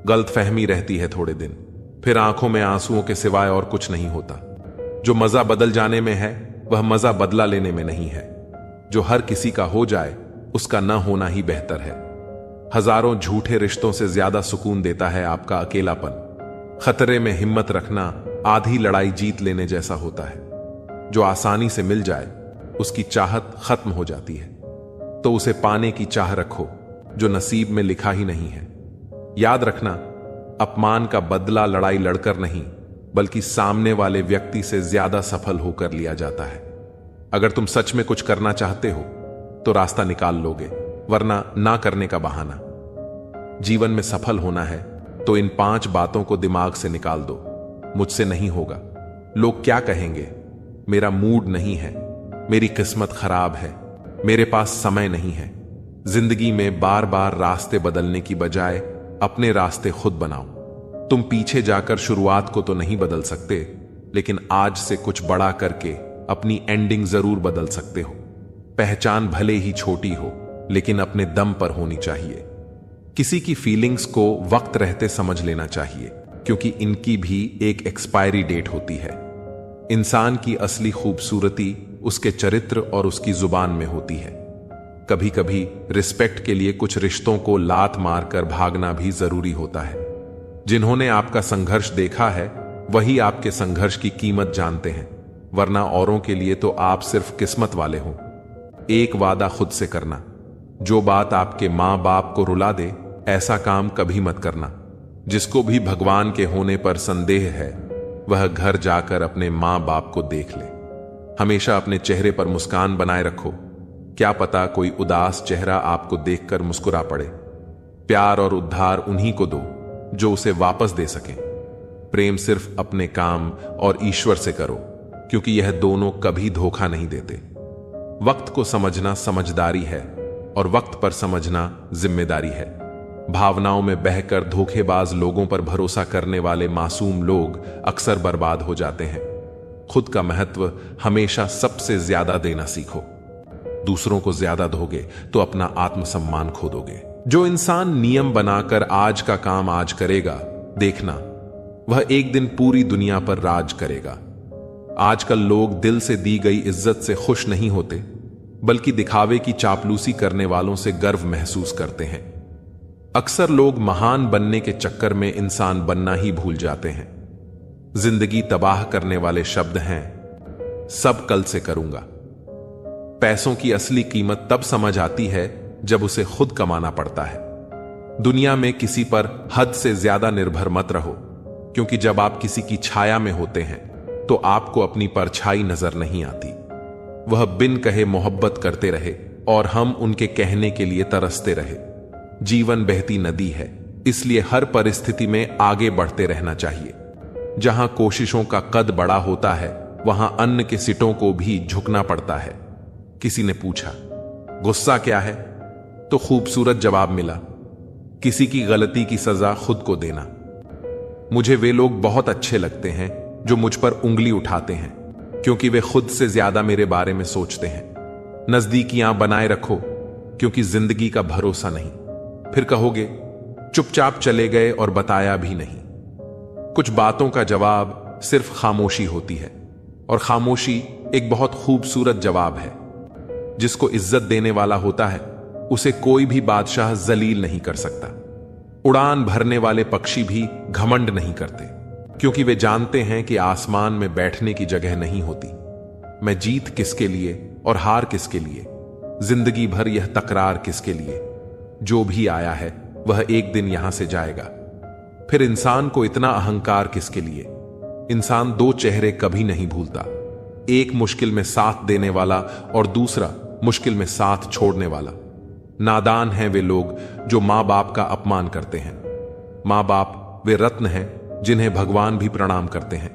गलतफहमी रहती है थोड़े दिन, फिर आंखों में आंसुओं के सिवाय और कुछ नहीं होता। जो मजा बदल जाने में है वह मजा बदला लेने में नहीं है। जो हर किसी का हो जाए उसका न होना ही बेहतर है। हजारों झूठे रिश्तों से ज्यादा सुकून देता है आपका अकेलापन। खतरे में हिम्मत रखना आधी लड़ाई जीत लेने जैसा होता है। जो आसानी से मिल जाए उसकी चाहत खत्म हो जाती है, तो उसे पाने की चाह रखो जो नसीब में लिखा ही नहीं है। याद रखना, अपमान का बदला लड़ाई लड़कर नहीं बल्कि सामने वाले व्यक्ति से ज्यादा सफल होकर लिया जाता है। अगर तुम सच में कुछ करना चाहते हो तो रास्ता निकाल लोगे, वरना ना करने का बहाना। जीवन में सफल होना है तो इन 5 बातों को दिमाग से निकाल दो। मुझसे नहीं होगा, लोग क्या कहेंगे, मेरा मूड नहीं है, मेरी किस्मत खराब है, मेरे पास समय नहीं है। जिंदगी में बार बार रास्ते बदलने की बजाय अपने रास्ते खुद बनाओ। तुम पीछे जाकर शुरुआत को तो नहीं बदल सकते, लेकिन आज से कुछ बड़ा करके अपनी एंडिंग जरूर बदल सकते हो। पहचान भले ही छोटी हो लेकिन अपने दम पर होनी चाहिए। किसी की फीलिंग्स को वक्त रहते समझ लेना चाहिए, क्योंकि इनकी भी एक एक्सपायरी डेट होती है। इंसान की असली खूबसूरती उसके चरित्र और उसकी जुबान में होती है। कभी कभी रिस्पेक्ट के लिए कुछ रिश्तों को लात मारकर भागना भी जरूरी होता है। जिन्होंने आपका संघर्ष देखा है वही आपके संघर्ष की कीमत जानते हैं, वरना औरों के लिए तो आप सिर्फ किस्मत वाले हो। एक वादा खुद से करना, जो बात आपके मां बाप को रुला दे, ऐसा काम कभी मत करना। जिसको भी भगवान के होने पर संदेह है, वह घर जाकर अपने मां बाप को देख ले। हमेशा अपने चेहरे पर मुस्कान बनाए रखो। क्या पता कोई उदास चेहरा आपको देखकर मुस्कुरा पड़े। प्यार और उद्धार उन्हीं को दो जो उसे वापस दे सकें। प्रेम सिर्फ अपने काम और ईश्वर से करो, क्योंकि यह दोनों कभी धोखा नहीं देते। वक्त को समझना समझदारी है और वक्त पर समझना जिम्मेदारी है। भावनाओं में बहकर धोखेबाज लोगों पर भरोसा करने वाले मासूम लोग अक्सर बर्बाद हो जाते हैं। खुद का महत्व हमेशा सबसे ज्यादा देना सीखो। दूसरों को ज्यादा दोगे तो अपना आत्मसम्मान खो दोगे। जो इंसान नियम बनाकर आज का काम आज करेगा, देखना वह एक दिन पूरी दुनिया पर राज करेगा। आजकल लोग दिल से दी गई इज्जत से खुश नहीं होते, बल्कि दिखावे की चापलूसी करने वालों से गर्व महसूस करते हैं। अक्सर लोग महान बनने के चक्कर में इंसान बनना ही भूल जाते हैं। जिंदगी तबाह करने वाले शब्द हैं, सब कल से करूंगा। पैसों की असली कीमत तब समझ आती है जब उसे खुद कमाना पड़ता है। दुनिया में किसी पर हद से ज्यादा निर्भर मत रहो, क्योंकि जब आप किसी की छाया में होते हैं तो आपको अपनी परछाई नजर नहीं आती। वह बिन कहे मोहब्बत करते रहे और हम उनके कहने के लिए तरसते रहे। जीवन बहती नदी है, इसलिए हर परिस्थिति में आगे बढ़ते रहना चाहिए। जहां कोशिशों का कद बड़ा होता है, वहां अन्न के सिटों को भी झुकना पड़ता है। किसी ने पूछा, गुस्सा क्या है? तो खूबसूरत जवाब मिला, किसी की गलती की सजा खुद को देना। मुझे वे लोग बहुत अच्छे लगते हैं जो मुझ पर उंगली उठाते हैं, क्योंकि वे खुद से ज्यादा मेरे बारे में सोचते हैं। नजदीकियां बनाए रखो, क्योंकि जिंदगी का भरोसा नहीं। फिर कहोगे चुपचाप चले गए और बताया भी नहीं। कुछ बातों का जवाब सिर्फ खामोशी होती है, और खामोशी एक बहुत खूबसूरत जवाब है। जिसको इज्जत देने वाला होता है, उसे कोई भी बादशाह जलील नहीं कर सकता। उड़ान भरने वाले पक्षी भी घमंड नहीं करते, क्योंकि वे जानते हैं कि आसमान में बैठने की जगह नहीं होती। मैं जीत किसके लिए और हार किसके लिए, जिंदगी भर यह तकरार किसके लिए। जो भी आया है वह एक दिन यहां से जाएगा। फिर इंसान को इतना अहंकार किसके लिए। इंसान दो चेहरे कभी नहीं भूलता, एक मुश्किल में साथ देने वाला और दूसरा मुश्किल में साथ छोड़ने वाला। नादान हैं वे लोग जो मां बाप का अपमान करते हैं। मां बाप वे रत्न हैं जिन्हें भगवान भी प्रणाम करते हैं।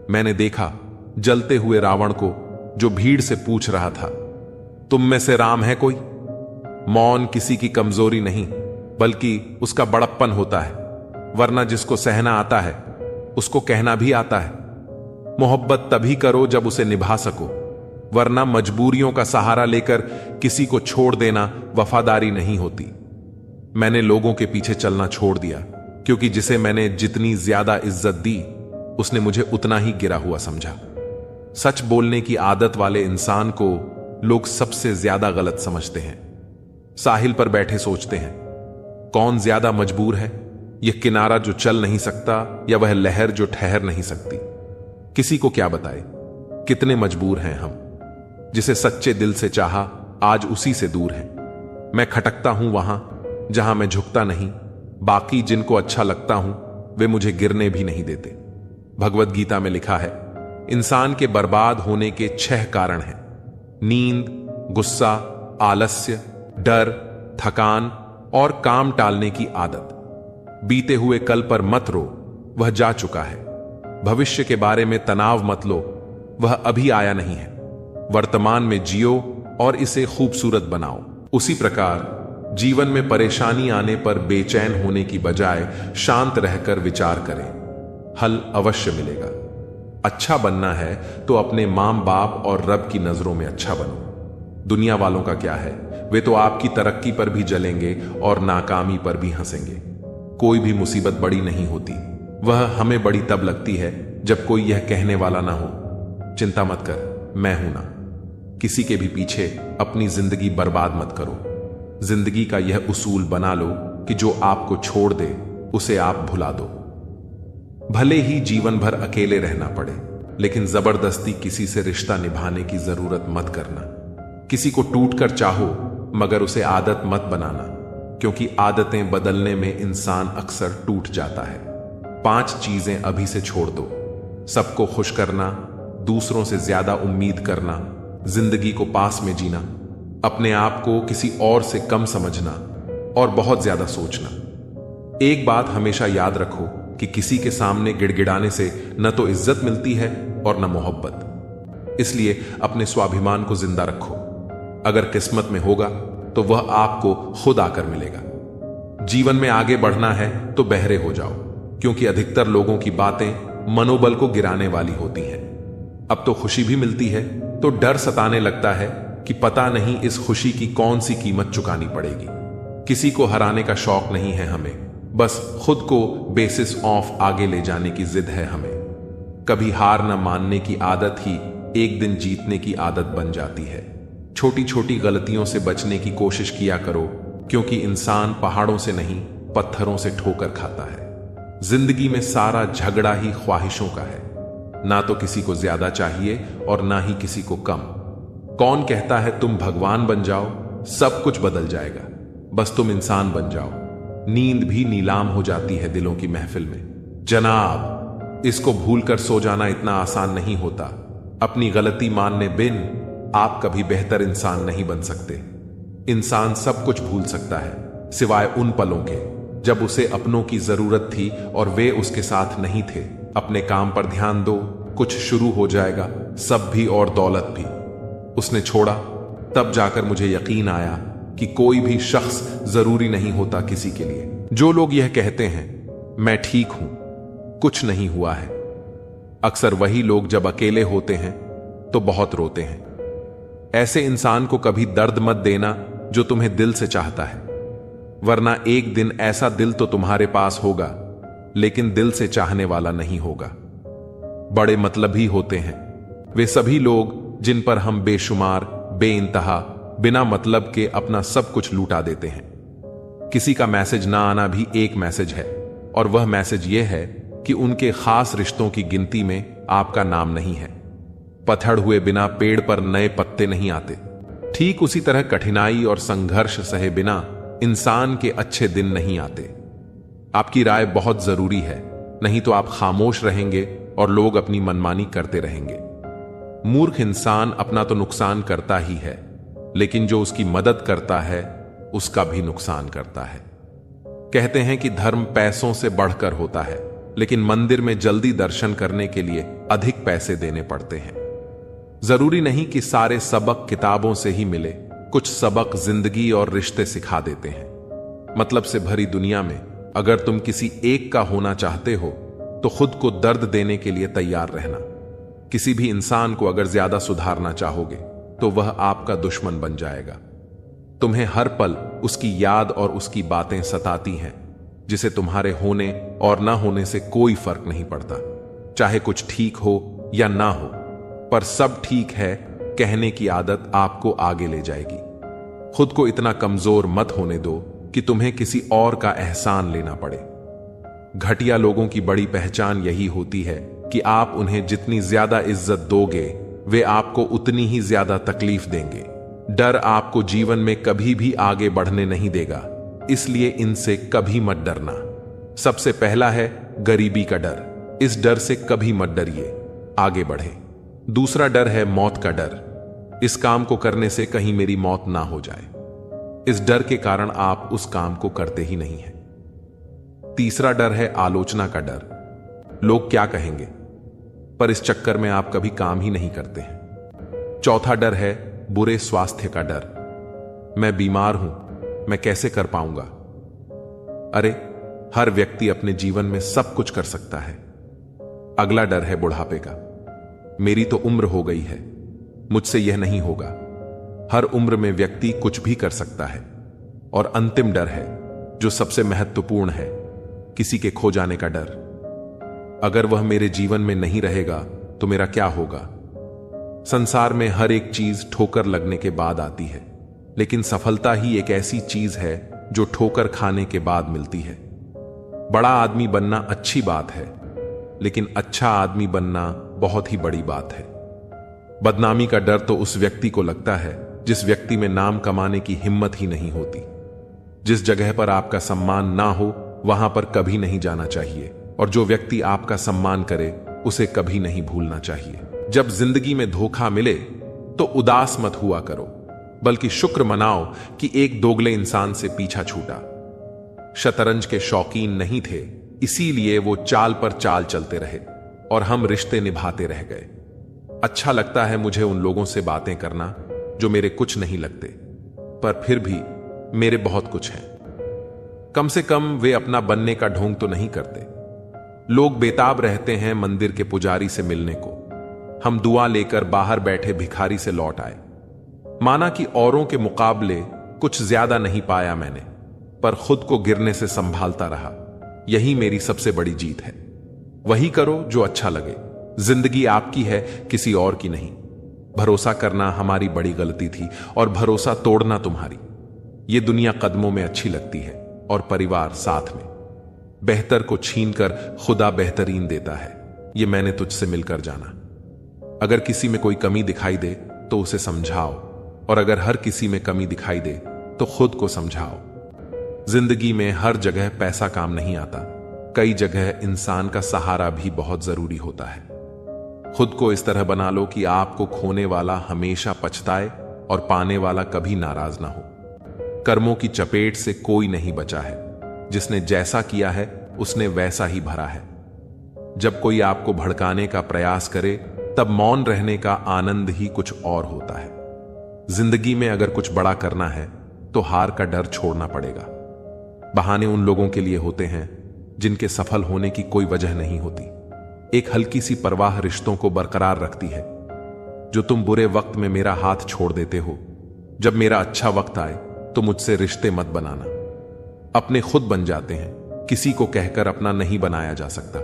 मैंने देखा जलते हुए रावण को, जो भीड़ से पूछ रहा था, तुम में से राम है कोई? मौन किसी की कमजोरी नहीं, बल्कि उसका बड़प्पन होता है। वरना जिसको सहना आता है उसको कहना भी आता है। मोहब्बत तभी करो जब उसे निभा सको, वरना मजबूरियों का सहारा लेकर किसी को छोड़ देना वफादारी नहीं होती। मैंने लोगों के पीछे चलना छोड़ दिया, क्योंकि जिसे मैंने जितनी ज्यादा इज्जत दी, उसने मुझे उतना ही गिरा हुआ समझा। सच बोलने की आदत वाले इंसान को लोग सबसे ज्यादा गलत समझते हैं। साहिल पर बैठे सोचते हैं, कौन ज्यादा मजबूर है, यह किनारा जो चल नहीं सकता या वह लहर जो ठहर नहीं सकती। किसी को क्या बताए कितने मजबूर हैं हम। जिसे सच्चे दिल से चाहा, आज उसी से दूर है। मैं खटकता हूं वहां जहां मैं झुकता नहीं। बाकी जिनको अच्छा लगता हूं, वे मुझे गिरने भी नहीं देते। भगवत गीता में लिखा है, इंसान के बर्बाद होने के 6 कारण हैं: नींद, गुस्सा, आलस्य, डर, थकान और काम टालने की आदत। बीते हुए कल पर मत रो, वह जा चुका है। भविष्य के बारे में तनाव मत लो, वह अभी आया नहीं है। वर्तमान में जियो और इसे खूबसूरत बनाओ। उसी प्रकार जीवन में परेशानी आने पर बेचैन होने की बजाय शांत रहकर विचार करें, हल अवश्य मिलेगा। अच्छा बनना है तो अपने मां बाप और रब की नजरों में अच्छा बनो। दुनिया वालों का क्या है, वे तो आपकी तरक्की पर भी जलेंगे और नाकामी पर भी हंसेंगे। कोई भी मुसीबत बड़ी नहीं होती, वह हमें बड़ी तब लगती है जब कोई यह कहने वाला ना हो, चिंता मत कर, मैं हूं ना। किसी के भी पीछे अपनी जिंदगी बर्बाद मत करो। जिंदगी का यह उसूल बना लो कि जो आपको छोड़ दे उसे आप भुला दो। भले ही जीवन भर अकेले रहना पड़े, लेकिन जबरदस्ती किसी से रिश्ता निभाने की जरूरत मत करना। किसी को टूट कर चाहो, मगर उसे आदत मत बनाना, क्योंकि आदतें बदलने में इंसान अक्सर टूट जाता है। 5 चीजें अभी से छोड़ दो। सबको खुश करना, दूसरों से ज्यादा उम्मीद करना, जिंदगी को पास में जीना, अपने आप को किसी और से कम समझना और बहुत ज्यादा सोचना। एक बात हमेशा याद रखो कि किसी के सामने गिड़गिड़ाने से न तो इज्जत मिलती है और न मोहब्बत। इसलिए अपने स्वाभिमान को जिंदा रखो। अगर किस्मत में होगा तो वह आपको खुद आकर मिलेगा। जीवन में आगे बढ़ना है तो बहरे हो जाओ, क्योंकि अधिकतर लोगों की बातें मनोबल को गिराने वाली होती हैं। अब तो खुशी भी मिलती है तो डर सताने लगता है कि पता नहीं इस खुशी की कौन सी कीमत चुकानी पड़ेगी। किसी को हराने का शौक नहीं है हमें, बस खुद को बेसिस ऑफ आगे ले जाने की जिद है हमें। कभी हार न मानने की आदत ही एक दिन जीतने की आदत बन जाती है। छोटी छोटी गलतियों से बचने की कोशिश किया करो, क्योंकि इंसान पहाड़ों से नहीं पत्थरों से ठोकर खाता है। जिंदगी में सारा झगड़ा ही ख्वाहिशों का है। ना तो किसी को ज्यादा चाहिए और ना ही किसी को कम। कौन कहता है तुम भगवान बन जाओ, सब कुछ बदल जाएगा, बस तुम इंसान बन जाओ। नींद भी नीलाम हो जाती है दिलों की महफिल में। जनाब, इसको भूलकर सो जाना इतना आसान नहीं होता। अपनी गलती मानने बिन आप कभी बेहतर इंसान नहीं बन सकते। इंसान सब कुछ भूल सकता है, सिवाय उन पलों के जब उसे अपनों की जरूरत थी और वे उसके साथ नहीं थे। अपने काम पर ध्यान दो, कुछ शुरू हो जाएगा, सब भी और दौलत भी। उसने छोड़ा, तब जाकर मुझे यकीन आया कि कोई भी शख्स जरूरी नहीं होता किसी के लिए। जो लोग यह कहते हैं मैं ठीक हूं, कुछ नहीं हुआ है, अक्सर वही लोग जब अकेले होते हैं तो बहुत रोते हैं। ऐसे इंसान को कभी दर्द मत देना जो तुम्हें दिल से चाहता है, वरना एक दिन ऐसा दिल तो तुम्हारे पास होगा, लेकिन दिल से चाहने वाला नहीं होगा। बड़े मतलबी होते हैं वे सभी लोग जिन पर हम बेशुमार, बेइंतहा, बिना मतलब के अपना सब कुछ लूटा देते हैं। किसी का मैसेज ना आना भी एक मैसेज है, और वह मैसेज यह है कि उनके खास रिश्तों की गिनती में आपका नाम नहीं है। पतझड़ हुए बिना पेड़ पर नए पत्ते नहीं आते। ठीक उसी तरह कठिनाई और संघर्ष सहे बिना इंसान के अच्छे दिन नहीं आते। आपकी राय बहुत जरूरी है, नहीं तो आप खामोश रहेंगे और लोग अपनी मनमानी करते रहेंगे। मूर्ख इंसान अपना तो नुकसान करता ही है, लेकिन जो उसकी मदद करता है उसका भी नुकसान करता है। कहते हैं कि धर्म पैसों से बढ़कर होता है, लेकिन मंदिर में जल्दी दर्शन करने के लिए अधिक पैसे देने पड़ते हैं। जरूरी नहीं कि सारे सबक किताबों से ही मिले, कुछ सबक जिंदगी और रिश्ते सिखा देते हैं। मतलब से भरी दुनिया में अगर तुम किसी एक का होना चाहते हो तो खुद को दर्द देने के लिए तैयार रहना। किसी भी इंसान को अगर ज्यादा सुधारना चाहोगे तो वह आपका दुश्मन बन जाएगा। तुम्हें हर पल उसकी याद और उसकी बातें सताती हैं, जिसे तुम्हारे होने और ना होने से कोई फर्क नहीं पड़ता। चाहे कुछ ठीक हो या ना हो, पर सब ठीक है कहने की आदत आपको आगे ले जाएगी। खुद को इतना कमजोर मत होने दो कि तुम्हें किसी और का एहसान लेना पड़े। घटिया लोगों की बड़ी पहचान यही होती है कि आप उन्हें जितनी ज्यादा इज्जत दोगे, वे आपको उतनी ही ज्यादा तकलीफ देंगे। डर आपको जीवन में कभी भी आगे बढ़ने नहीं देगा, इसलिए इनसे कभी मत डरना। सबसे पहला है गरीबी का डर। इस डर से कभी मत डरिए, आगे बढ़े। दूसरा डर है मौत का डर। इस काम को करने से कहीं मेरी मौत ना हो जाए। इस डर के कारण आप उस काम को करते ही नहीं हैं। तीसरा डर है आलोचना का डर। लोग क्या कहेंगे, पर इस चक्कर में आप कभी काम ही नहीं करते हैं। चौथा डर है बुरे स्वास्थ्य का डर। मैं बीमार हूं, मैं कैसे कर पाऊंगा। अरे, हर व्यक्ति अपने जीवन में सब कुछ कर सकता है। अगला डर है बुढ़ापे का। मेरी तो उम्र हो गई है, मुझसे यह नहीं होगा। हर उम्र में व्यक्ति कुछ भी कर सकता है। और अंतिम डर है जो सबसे महत्वपूर्ण है, किसी के खो जाने का डर। अगर वह मेरे जीवन में नहीं रहेगा तो मेरा क्या होगा। संसार में हर एक चीज ठोकर लगने के बाद आती है, लेकिन सफलता ही एक ऐसी चीज है जो ठोकर खाने के बाद मिलती है। बड़ा आदमी बनना अच्छी बात है, लेकिन अच्छा आदमी बनना बहुत ही बड़ी बात है। बदनामी का डर तो उस व्यक्ति को लगता है जिस व्यक्ति में नाम कमाने की हिम्मत ही नहीं होती। जिस जगह पर आपका सम्मान ना हो वहां पर कभी नहीं जाना चाहिए, और जो व्यक्ति आपका सम्मान करे उसे कभी नहीं भूलना चाहिए। जब जिंदगी में धोखा मिले तो उदास मत हुआ करो, बल्कि शुक्र मनाओ कि एक दोगले इंसान से पीछा छूटा। शतरंज के शौकीन नहीं थे, इसीलिए वो चाल पर चाल चलते रहे और हम रिश्ते निभाते रह गए। अच्छा लगता है मुझे उन लोगों से बातें करना जो मेरे कुछ नहीं लगते, पर फिर भी मेरे बहुत कुछ हैं। कम से कम वे अपना बनने का ढोंग तो नहीं करते। लोग बेताब रहते हैं मंदिर के पुजारी से मिलने को। हम दुआ लेकर बाहर बैठे भिखारी से लौट आए। माना कि औरों के मुकाबले कुछ ज्यादा नहीं पाया मैंने, पर खुद को गिरने से संभालता रहा। यही मेरी सबसे बड़ी जीत है। वही करो जो अच्छा लगे। जिंदगी आपकी है, किसी और की नहीं। भरोसा करना हमारी बड़ी गलती थी और भरोसा तोड़ना तुम्हारी। ये दुनिया कदमों में अच्छी लगती है और परिवार साथ में। बेहतर को छीनकर खुदा बेहतरीन देता है, ये मैंने तुझसे मिलकर जाना। अगर किसी में कोई कमी दिखाई दे तो उसे समझाओ, और अगर हर किसी में कमी दिखाई दे तो खुद को समझाओ। जिंदगी में हर जगह पैसा काम नहीं आता। कई जगह इंसान का सहारा भी बहुत जरूरी होता है। खुद को इस तरह बना लो कि आपको खोने वाला हमेशा पछताए और पाने वाला कभी नाराज ना हो। कर्मों की चपेट से कोई नहीं बचा है। जिसने जैसा किया है उसने वैसा ही भरा है। जब कोई आपको भड़काने का प्रयास करे तब मौन रहने का आनंद ही कुछ और होता है। जिंदगी में अगर कुछ बड़ा करना है तो हार का डर छोड़ना पड़ेगा। बहाने उन लोगों के लिए होते हैं जिनके सफल होने की कोई वजह नहीं होती। एक हल्की सी परवाह रिश्तों को बरकरार रखती है। जो तुम बुरे वक्त में मेरा हाथ छोड़ देते हो, जब मेरा अच्छा वक्त आए तो मुझसे रिश्ते मत बनाना। अपने खुद बन जाते हैं, किसी को कहकर अपना नहीं बनाया जा सकता।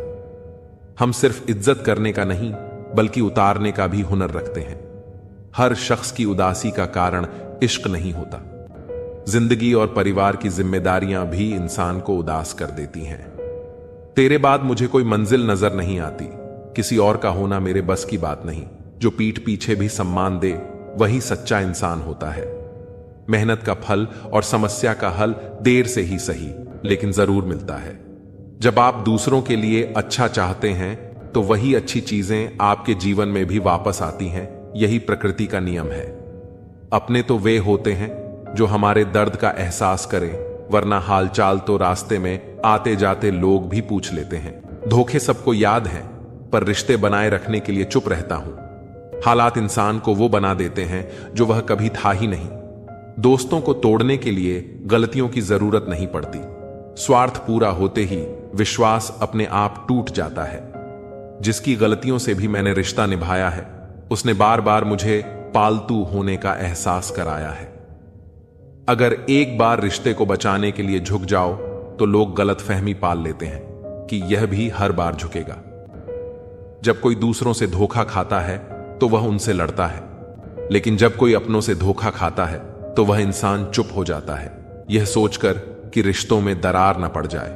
हम सिर्फ इज्जत करने का नहीं बल्कि उतारने का भी हुनर रखते हैं। हर शख्स की उदासी का कारण इश्क नहीं होता। जिंदगी और परिवार की जिम्मेदारियां भी इंसान को उदास कर देती हैं। तेरे बाद मुझे कोई मंजिल नजर नहीं आती। किसी और का होना मेरे बस की बात नहीं। जो पीठ पीछे भी सम्मान दे वही सच्चा इंसान होता है। मेहनत का फल और समस्या का हल देर से ही सही लेकिन जरूर मिलता है। जब आप दूसरों के लिए अच्छा चाहते हैं तो वही अच्छी चीजें आपके जीवन में भी वापस आती हैं। यही प्रकृति का नियम है। अपने तो वे होते हैं जो हमारे दर्द का एहसास करें, वरना हालचाल तो रास्ते में आते जाते लोग भी पूछ लेते हैं। धोखे सबको याद हैं, पर रिश्ते बनाए रखने के लिए चुप रहता हूं। हालात इंसान को वो बना देते हैं जो वह कभी था ही नहीं। दोस्तों को तोड़ने के लिए गलतियों की जरूरत नहीं पड़ती। स्वार्थ पूरा होते ही विश्वास अपने आप टूट जाता है। जिसकी गलतियों से भी मैंने रिश्ता निभाया है, उसने बार बार मुझे पालतू होने का एहसास कराया है। अगर एक बार रिश्ते को बचाने के लिए झुक जाओ तो लोग गलतफहमी पाल लेते हैं कि यह भी हर बार झुकेगा। जब कोई दूसरों से धोखा खाता है तो वह उनसे लड़ता है, लेकिन जब कोई अपनों से धोखा खाता है तो वह इंसान चुप हो जाता है, यह सोचकर कि रिश्तों में दरार न पड़ जाए।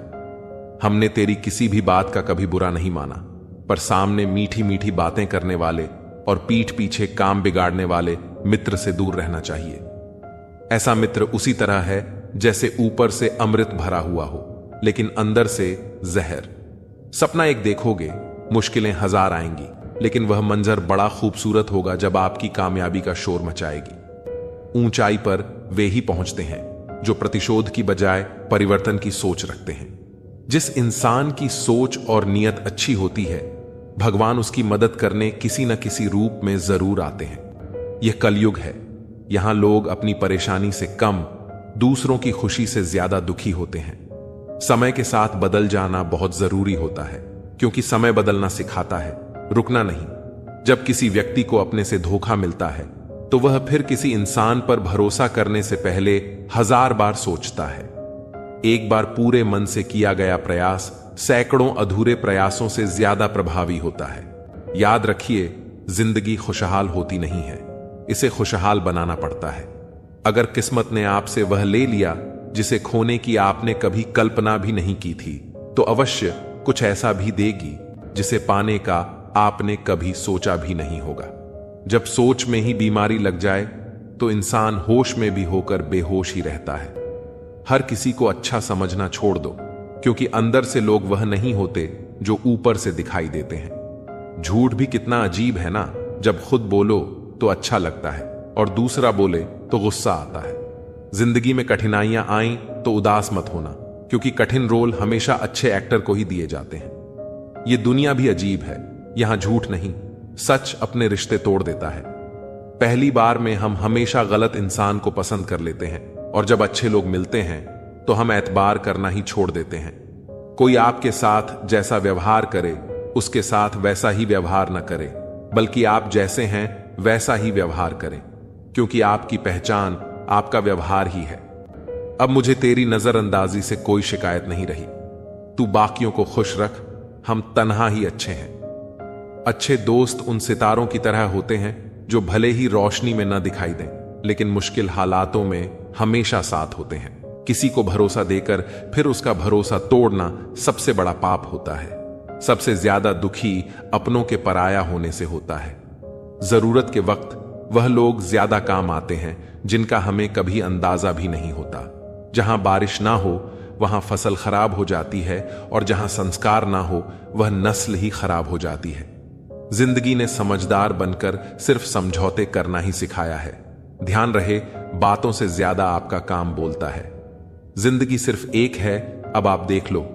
हमने तेरी किसी भी बात का कभी बुरा नहीं माना, पर सामने मीठी मीठी बातें करने वाले और पीठ पीछे काम बिगाड़ने वाले मित्र से दूर रहना चाहिए। ऐसा मित्र उसी तरह है जैसे ऊपर से अमृत भरा हुआ हो लेकिन अंदर से जहर। सपना एक देखोगे, मुश्किलें हजार आएंगी, लेकिन वह मंजर बड़ा खूबसूरत होगा जब आपकी कामयाबी का शोर मचाएगी। ऊंचाई पर वे ही पहुंचते हैं जो प्रतिशोध की बजाय परिवर्तन की सोच रखते हैं। जिस इंसान की सोच और नियत अच्छी होती है, भगवान उसकी मदद करने किसी न किसी रूप में जरूर आते हैं। यह कलयुग है। यहां लोग अपनी परेशानी से कम, दूसरों की खुशी से ज्यादा दुखी होते हैं। समय के साथ बदल जाना बहुत जरूरी होता है, क्योंकि समय बदलना सिखाता है, रुकना नहीं। जब किसी व्यक्ति को अपने से धोखा मिलता है तो वह फिर किसी इंसान पर भरोसा करने से पहले 1000 बार सोचता है। एक बार पूरे मन से किया गया प्रयास सैकड़ों अधूरे प्रयासों से ज्यादा प्रभावी होता है। याद रखिए, जिंदगी खुशहाल होती नहीं है, इसे खुशहाल बनाना पड़ता है। अगर किस्मत ने आपसे वह ले लिया जिसे खोने की आपने कभी कल्पना भी नहीं की थी, तो अवश्य कुछ ऐसा भी देगी जिसे पाने का आपने कभी सोचा भी नहीं होगा। जब सोच में ही बीमारी लग जाए तो इंसान होश में भी होकर बेहोश ही रहता है। हर किसी को अच्छा समझना छोड़ दो, क्योंकि अंदर से लोग वह नहीं होते जो ऊपर से दिखाई देते हैं। झूठ भी कितना अजीब है ना, जब खुद बोलो तो अच्छा लगता है और दूसरा बोले तो गुस्सा आता है। जिंदगी में कठिनाइयां आईं तो उदास मत होना, क्योंकि कठिन रोल हमेशा अच्छे एक्टर को ही दिए जाते हैं। ये दुनिया भी अजीब है, यहां झूठ नहीं, सच अपने रिश्ते तोड़ देता है। पहली बार में हम हमेशा गलत इंसान को पसंद कर लेते हैं, और जब अच्छे लोग मिलते हैं तो हम एतबार करना ही छोड़ देते हैं। कोई आपके साथ जैसा व्यवहार करे, उसके साथ वैसा ही व्यवहार न करे, बल्कि आप जैसे हैं वैसा ही व्यवहार करें, क्योंकि आपकी पहचान आपका व्यवहार ही है। अब मुझे तेरी नजरअंदाजी से कोई शिकायत नहीं रही। तू बाकियों को खुश रख, हम तन्हा ही अच्छे हैं। अच्छे दोस्त उन सितारों की तरह होते हैं जो भले ही रोशनी में न दिखाई दें, लेकिन मुश्किल हालातों में हमेशा साथ होते हैं। किसी को भरोसा देकर फिर उसका भरोसा तोड़ना सबसे बड़ा पाप होता है। सबसे ज्यादा दुखी अपनों के पराया होने से होता है। जरूरत के वक्त वह लोग ज्यादा काम आते हैं जिनका हमें कभी अंदाजा भी नहीं होता। जहां बारिश ना हो वहां फसल खराब हो जाती है, और जहां संस्कार ना हो वह नस्ल ही खराब हो जाती है। जिंदगी ने समझदार बनकर सिर्फ समझौते करना ही सिखाया है। ध्यान रहे, बातों से ज्यादा आपका काम बोलता है। जिंदगी सिर्फ एक है, अब आप देख लो,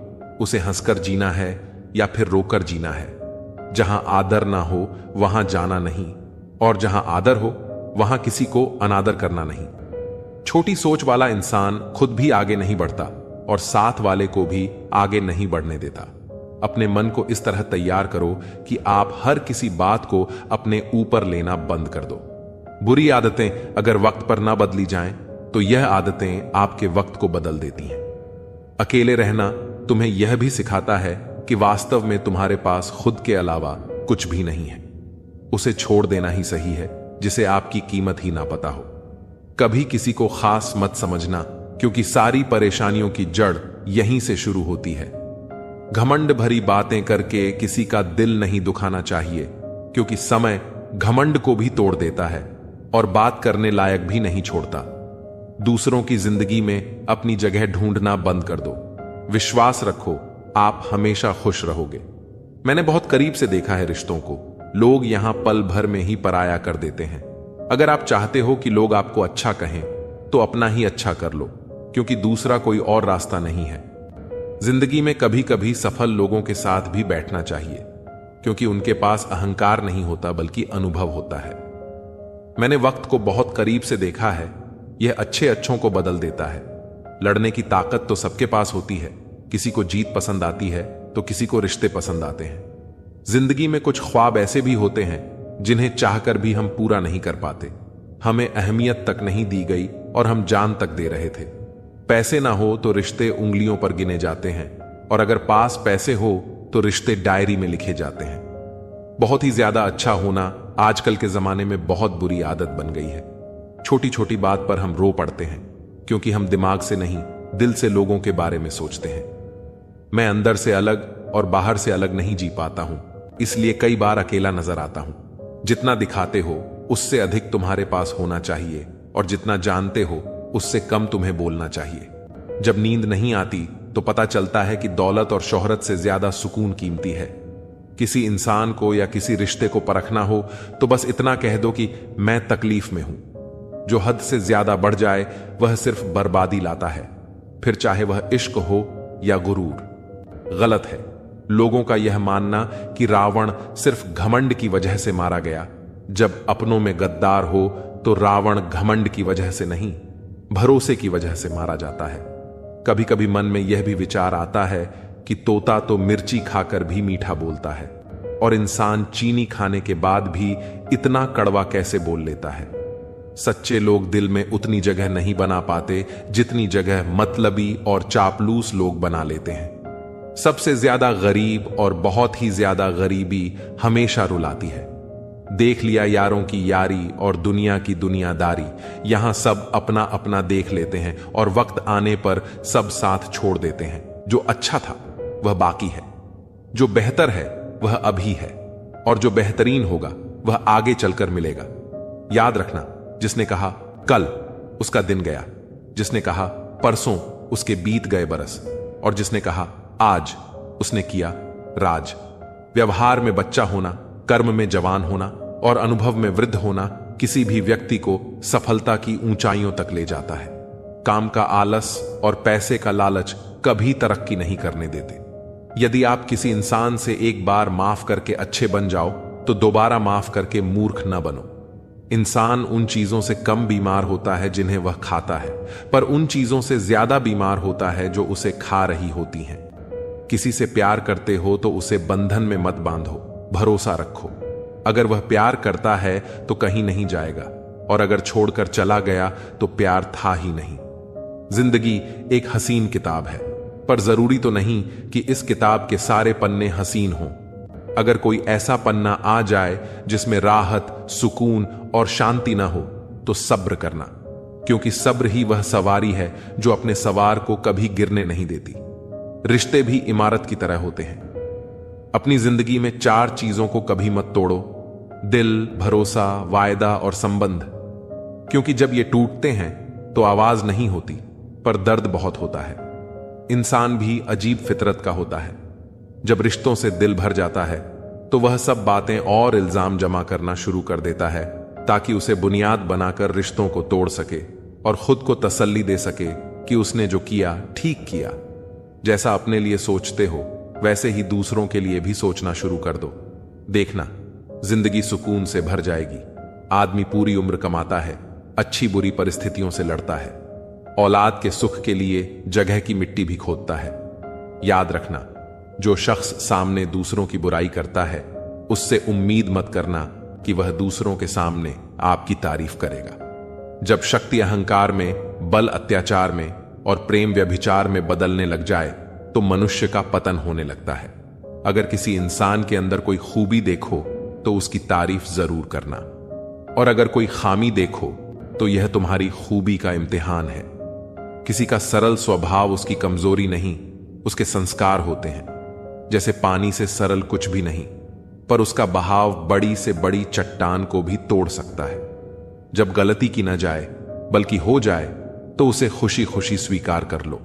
उसे हंसकर जीना है या फिर रोकर जीना है। जहां आदर ना हो वहां जाना नहीं, और जहां आदर हो वहां किसी को अनादर करना नहीं। छोटी सोच वाला इंसान खुद भी आगे नहीं बढ़ता और साथ वाले को भी आगे नहीं बढ़ने देता। अपने मन को इस तरह तैयार करो कि आप हर किसी बात को अपने ऊपर लेना बंद कर दो। बुरी आदतें अगर वक्त पर ना बदली जाएं, तो यह आदतें आपके वक्त को बदल देती हैं। अकेले रहना तुम्हें यह भी सिखाता है कि वास्तव में तुम्हारे पास खुद के अलावा कुछ भी नहीं है। उसे छोड़ देना ही सही है जिसे आपकी कीमत ही ना पता हो। कभी किसी को खास मत समझना, क्योंकि सारी परेशानियों की जड़ यहीं से शुरू होती है। घमंड भरी बातें करके किसी का दिल नहीं दुखाना चाहिए, क्योंकि समय घमंड को भी तोड़ देता है और बात करने लायक भी नहीं छोड़ता। दूसरों की जिंदगी में अपनी जगह ढूंढना बंद कर दो। विश्वास रखो, आप हमेशा खुश रहोगे। मैंने बहुत करीब से देखा है रिश्तों को। लोग यहां पल भर में ही पराया कर देते हैं। अगर आप चाहते हो कि लोग आपको अच्छा कहें, तो अपना ही अच्छा कर लो, क्योंकि दूसरा कोई और रास्ता नहीं है। जिंदगी में कभी कभी सफल लोगों के साथ भी बैठना चाहिए, क्योंकि उनके पास अहंकार नहीं होता बल्कि अनुभव होता है। मैंने वक्त को बहुत करीब से देखा है। यह अच्छे अच्छों को बदल देता है। लड़ने की ताकत तो सबके पास होती है। किसी को जीत पसंद आती है तो किसी को रिश्ते पसंद आते हैं। जिंदगी में कुछ ख्वाब ऐसे भी होते हैं जिन्हें चाहकर भी हम पूरा नहीं कर पाते। हमें अहमियत तक नहीं दी गई और हम जान तक दे रहे थे। पैसे ना हो तो रिश्ते उंगलियों पर गिने जाते हैं, और अगर पास पैसे हो तो रिश्ते डायरी में लिखे जाते हैं। बहुत ही ज्यादा अच्छा होना आजकल के जमाने में बहुत बुरी आदत बन गई है। छोटी छोटी बात पर हम रो पड़ते हैं, क्योंकि हम दिमाग से नहीं दिल से लोगों के बारे में सोचते हैं। मैं अंदर से अलग और बाहर से अलग नहीं जी पाता हूं, इसलिए कई बार अकेला नजर आता हूं। जितना दिखाते हो उससे अधिक तुम्हारे पास होना चाहिए, और जितना जानते हो उससे कम तुम्हें बोलना चाहिए। जब नींद नहीं आती तो पता चलता है कि दौलत और शोहरत से ज्यादा सुकून कीमती है। किसी इंसान को या किसी रिश्ते को परखना हो तो बस इतना कह दो कि मैं तकलीफ में हूं। जो हद से ज्यादा बढ़ जाए वह सिर्फ बर्बादी लाता है, फिर चाहे वह इश्क हो या गुरूर। गलत है लोगों का यह मानना कि रावण सिर्फ घमंड की वजह से मारा गया। जब अपनों में गद्दार हो तो रावण घमंड की वजह से नहीं, भरोसे की वजह से मारा जाता है। कभी कभी मन में यह भी विचार आता है कि तोता तो मिर्ची खाकर भी मीठा बोलता है, और इंसान चीनी खाने के बाद भी इतना कड़वा कैसे बोल लेता है। सच्चे लोग दिल में उतनी जगह नहीं बना पाते जितनी जगह मतलबी और चापलूस लोग बना लेते हैं। सबसे ज्यादा गरीब और बहुत ही ज्यादा गरीबी हमेशा रुलाती है। देख लिया यारों की यारी और दुनिया की दुनियादारी। यहां सब अपना अपना देख लेते हैं और वक्त आने पर सब साथ छोड़ देते हैं। जो अच्छा था वह बाकी है, जो बेहतर है वह अभी है, और जो बेहतरीन होगा वह आगे चलकर मिलेगा। याद रखना, जिसने कहा कल उसका दिन गया, जिसने कहा परसों उसके बीत गए बरस, और जिसने कहा आज उसने किया राज। व्यवहार में बच्चा होना, कर्म में जवान होना और अनुभव में वृद्ध होना किसी भी व्यक्ति को सफलता की ऊंचाइयों तक ले जाता है। काम का आलस और पैसे का लालच कभी तरक्की नहीं करने देते। यदि आप किसी इंसान से एक बार माफ करके अच्छे बन जाओ तो दोबारा माफ करके मूर्ख न बनो। इंसान उन चीजों से कम बीमार होता है जिन्हें वह खाता है, पर उन चीजों से ज्यादा बीमार होता है जो उसे खा रही होती हैं। किसी से प्यार करते हो तो उसे बंधन में मत बांधो, भरोसा रखो। अगर वह प्यार करता है तो कहीं नहीं जाएगा, और अगर छोड़कर चला गया तो प्यार था ही नहीं। जिंदगी एक हसीन किताब है, पर जरूरी तो नहीं कि इस किताब के सारे पन्ने हसीन हों। अगर कोई ऐसा पन्ना आ जाए जिसमें राहत, सुकून और शांति ना हो तो सब्र करना, क्योंकि सब्र ही वह सवारी है जो अपने सवार को कभी गिरने नहीं देती। रिश्ते भी इमारत की तरह होते हैं। अपनी जिंदगी में 4 चीजों को कभी मत तोड़ो: दिल, भरोसा, वायदा और संबंध। क्योंकि जब ये टूटते हैं तो आवाज नहीं होती, पर दर्द बहुत होता है। इंसान भी अजीब फितरत का होता है। जब रिश्तों से दिल भर जाता है तो वह सब बातें और इल्जाम जमा करना शुरू कर देता है, ताकि उसे बुनियाद बनाकर रिश्तों को तोड़ सके और खुद को तसल्ली दे सके कि उसने जो किया ठीक किया। जैसा अपने लिए सोचते हो वैसे ही दूसरों के लिए भी सोचना शुरू कर दो। देखना, जिंदगी सुकून से भर जाएगी। आदमी पूरी उम्र कमाता है, अच्छी बुरी परिस्थितियों से लड़ता है, औलाद के सुख के लिए जगह की मिट्टी भी खोदता है। याद रखना, जो शख्स सामने दूसरों की बुराई करता है उससे उम्मीद मत करना कि वह दूसरों के सामने आपकी तारीफ करेगा। जब शक्ति अहंकार में, बल अत्याचार में और प्रेम व्यभिचार में बदलने लग जाए तो मनुष्य का पतन होने लगता है। अगर किसी इंसान के अंदर कोई खूबी देखो तो उसकी तारीफ जरूर करना, और अगर कोई खामी देखो तो यह तुम्हारी खूबी का इम्तिहान है। किसी का सरल स्वभाव उसकी कमजोरी नहीं, उसके संस्कार होते हैं। जैसे पानी से सरल कुछ भी नहीं, पर उसका बहाव बड़ी से बड़ी चट्टान को भी तोड़ सकता है। जब गलती की न जाए बल्कि हो जाए तो उसे खुशी खुशी स्वीकार कर लो।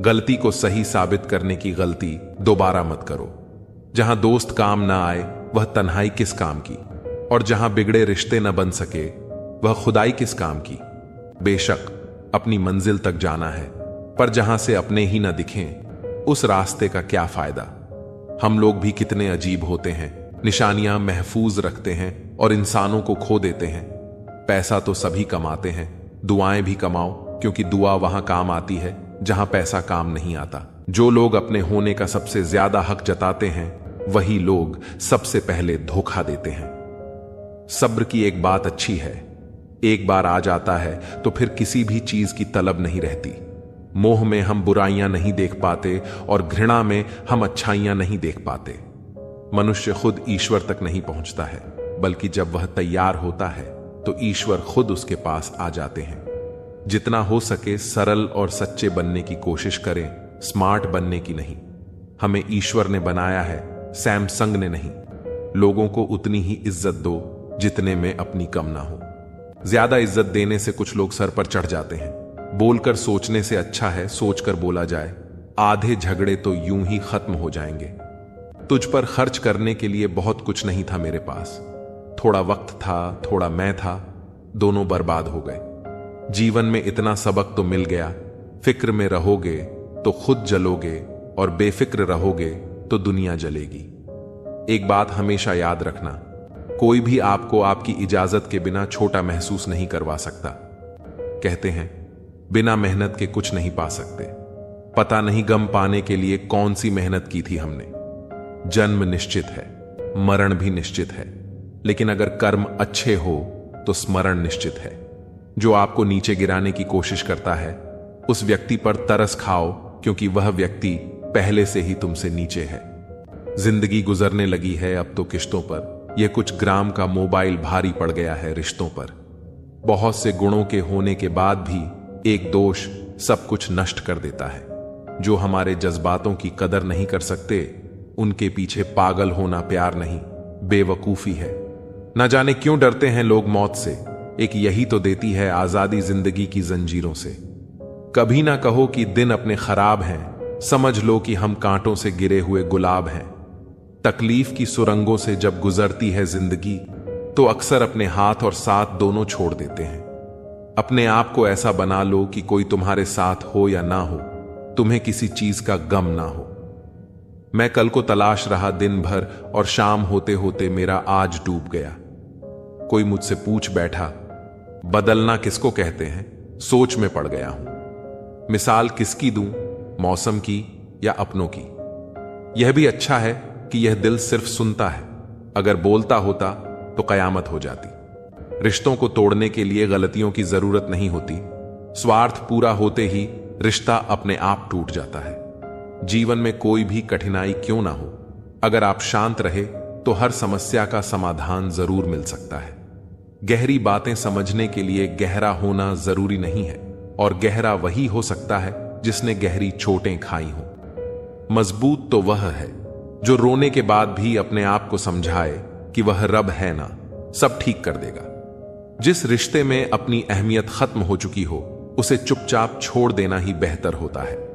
गलती को सही साबित करने की गलती दोबारा मत करो। जहां दोस्त काम ना आए वह तन्हाई किस काम की, और जहां बिगड़े रिश्ते न बन सके वह खुदाई किस काम की। बेशक अपनी मंजिल तक जाना है, पर जहां से अपने ही न दिखें उस रास्ते का क्या फायदा। हम लोग भी कितने अजीब होते हैं, निशानियां महफूज रखते हैं और इंसानों को खो देते हैं। पैसा तो सभी कमाते हैं, दुआएं भी कमाओ, क्योंकि दुआ वहां काम आती है जहां पैसा काम नहीं आता। जो लोग अपने होने का सबसे ज्यादा हक जताते हैं वही लोग सबसे पहले धोखा देते हैं। सब्र की एक बात अच्छी है, एक बार आ जाता है तो फिर किसी भी चीज की तलब नहीं रहती। मोह में हम बुराइयां नहीं देख पाते और घृणा में हम अच्छाइयां नहीं देख पाते। मनुष्य खुद ईश्वर तक नहीं पहुंचता है, बल्कि जब वह तैयार होता है तो ईश्वर खुद उसके पास आ जाते हैं। जितना हो सके सरल और सच्चे बनने की कोशिश करें, स्मार्ट बनने की नहीं। हमें ईश्वर ने बनाया है, सैमसंग ने नहीं। लोगों को उतनी ही इज्जत दो जितने में अपनी कम ना हो। ज्यादा इज्जत देने से कुछ लोग सर पर चढ़ जाते हैं। बोलकर सोचने से अच्छा है सोचकर बोला जाए। आधे झगड़े तो यूं ही खत्म हो जाएंगे। तुझ पर खर्च करने के लिए बहुत कुछ नहीं था मेरे पास। थोड़ा वक्त था, थोड़ा मैं था, दोनों बर्बाद हो गए। जीवन में इतना सबक तो मिल गया, फिक्र में रहोगे तो खुद जलोगे और बेफिक्र रहोगे तो दुनिया जलेगी। एक बात हमेशा याद रखना, कोई भी आपको आपकी इजाजत के बिना छोटा महसूस नहीं करवा सकता। कहते हैं बिना मेहनत के कुछ नहीं पा सकते। पता नहीं गम पाने के लिए कौन सी मेहनत की थी हमने। जन्म निश्चित है, मरण भी निश्चित है, लेकिन अगर कर्म अच्छे हो तो स्मरण निश्चित है। जो आपको नीचे गिराने की कोशिश करता है उस व्यक्ति पर तरस खाओ, क्योंकि वह व्यक्ति पहले से ही तुमसे नीचे है। जिंदगी गुजरने लगी है अब तो किश्तों पर। यह कुछ ग्राम का मोबाइल भारी पड़ गया है रिश्तों पर। बहुत से गुणों के होने के बाद भी एक दोष सब कुछ नष्ट कर देता है। जो हमारे जज्बातों की कदर नहीं कर सकते उनके पीछे पागल होना प्यार नहीं, बेवकूफी है। न जाने क्यों डरते हैं लोग मौत से, एक यही तो देती है आजादी जिंदगी की जंजीरों से। कभी ना कहो कि दिन अपने खराब हैं, समझ लो कि हम कांटों से गिरे हुए गुलाब हैं। तकलीफ की सुरंगों से जब गुजरती है जिंदगी तो अक्सर अपने हाथ और साथ दोनों छोड़ देते हैं। अपने आप को ऐसा बना लो कि कोई तुम्हारे साथ हो या ना हो, तुम्हें किसी चीज का गम ना हो। मैं कल को तलाश रहा दिन भर और शाम होते होते मेरा आज डूब गया। कोई मुझसे पूछ बैठा, बदलना किसको कहते हैं? सोच में पड़ गया हूं। मिसाल किसकी दूं, मौसम की या अपनों की? यह भी अच्छा है कि यह दिल सिर्फ सुनता है, अगर बोलता होता तो कयामत हो जाती। रिश्तों को तोड़ने के लिए गलतियों की जरूरत नहीं होती, स्वार्थ पूरा होते ही रिश्ता अपने आप टूट जाता है। जीवन में कोई भी कठिनाई क्यों ना हो, अगर आप शांत रहे तो हर समस्या का समाधान जरूर मिल सकता है। गहरी बातें समझने के लिए गहरा होना जरूरी नहीं है, और गहरा वही हो सकता है जिसने गहरी चोटें खाई हों। मजबूत तो वह है जो रोने के बाद भी अपने आप को समझाए कि वह रब है ना, सब ठीक कर देगा। जिस रिश्ते में अपनी अहमियत खत्म हो चुकी हो, उसे चुपचाप छोड़ देना ही बेहतर होता है।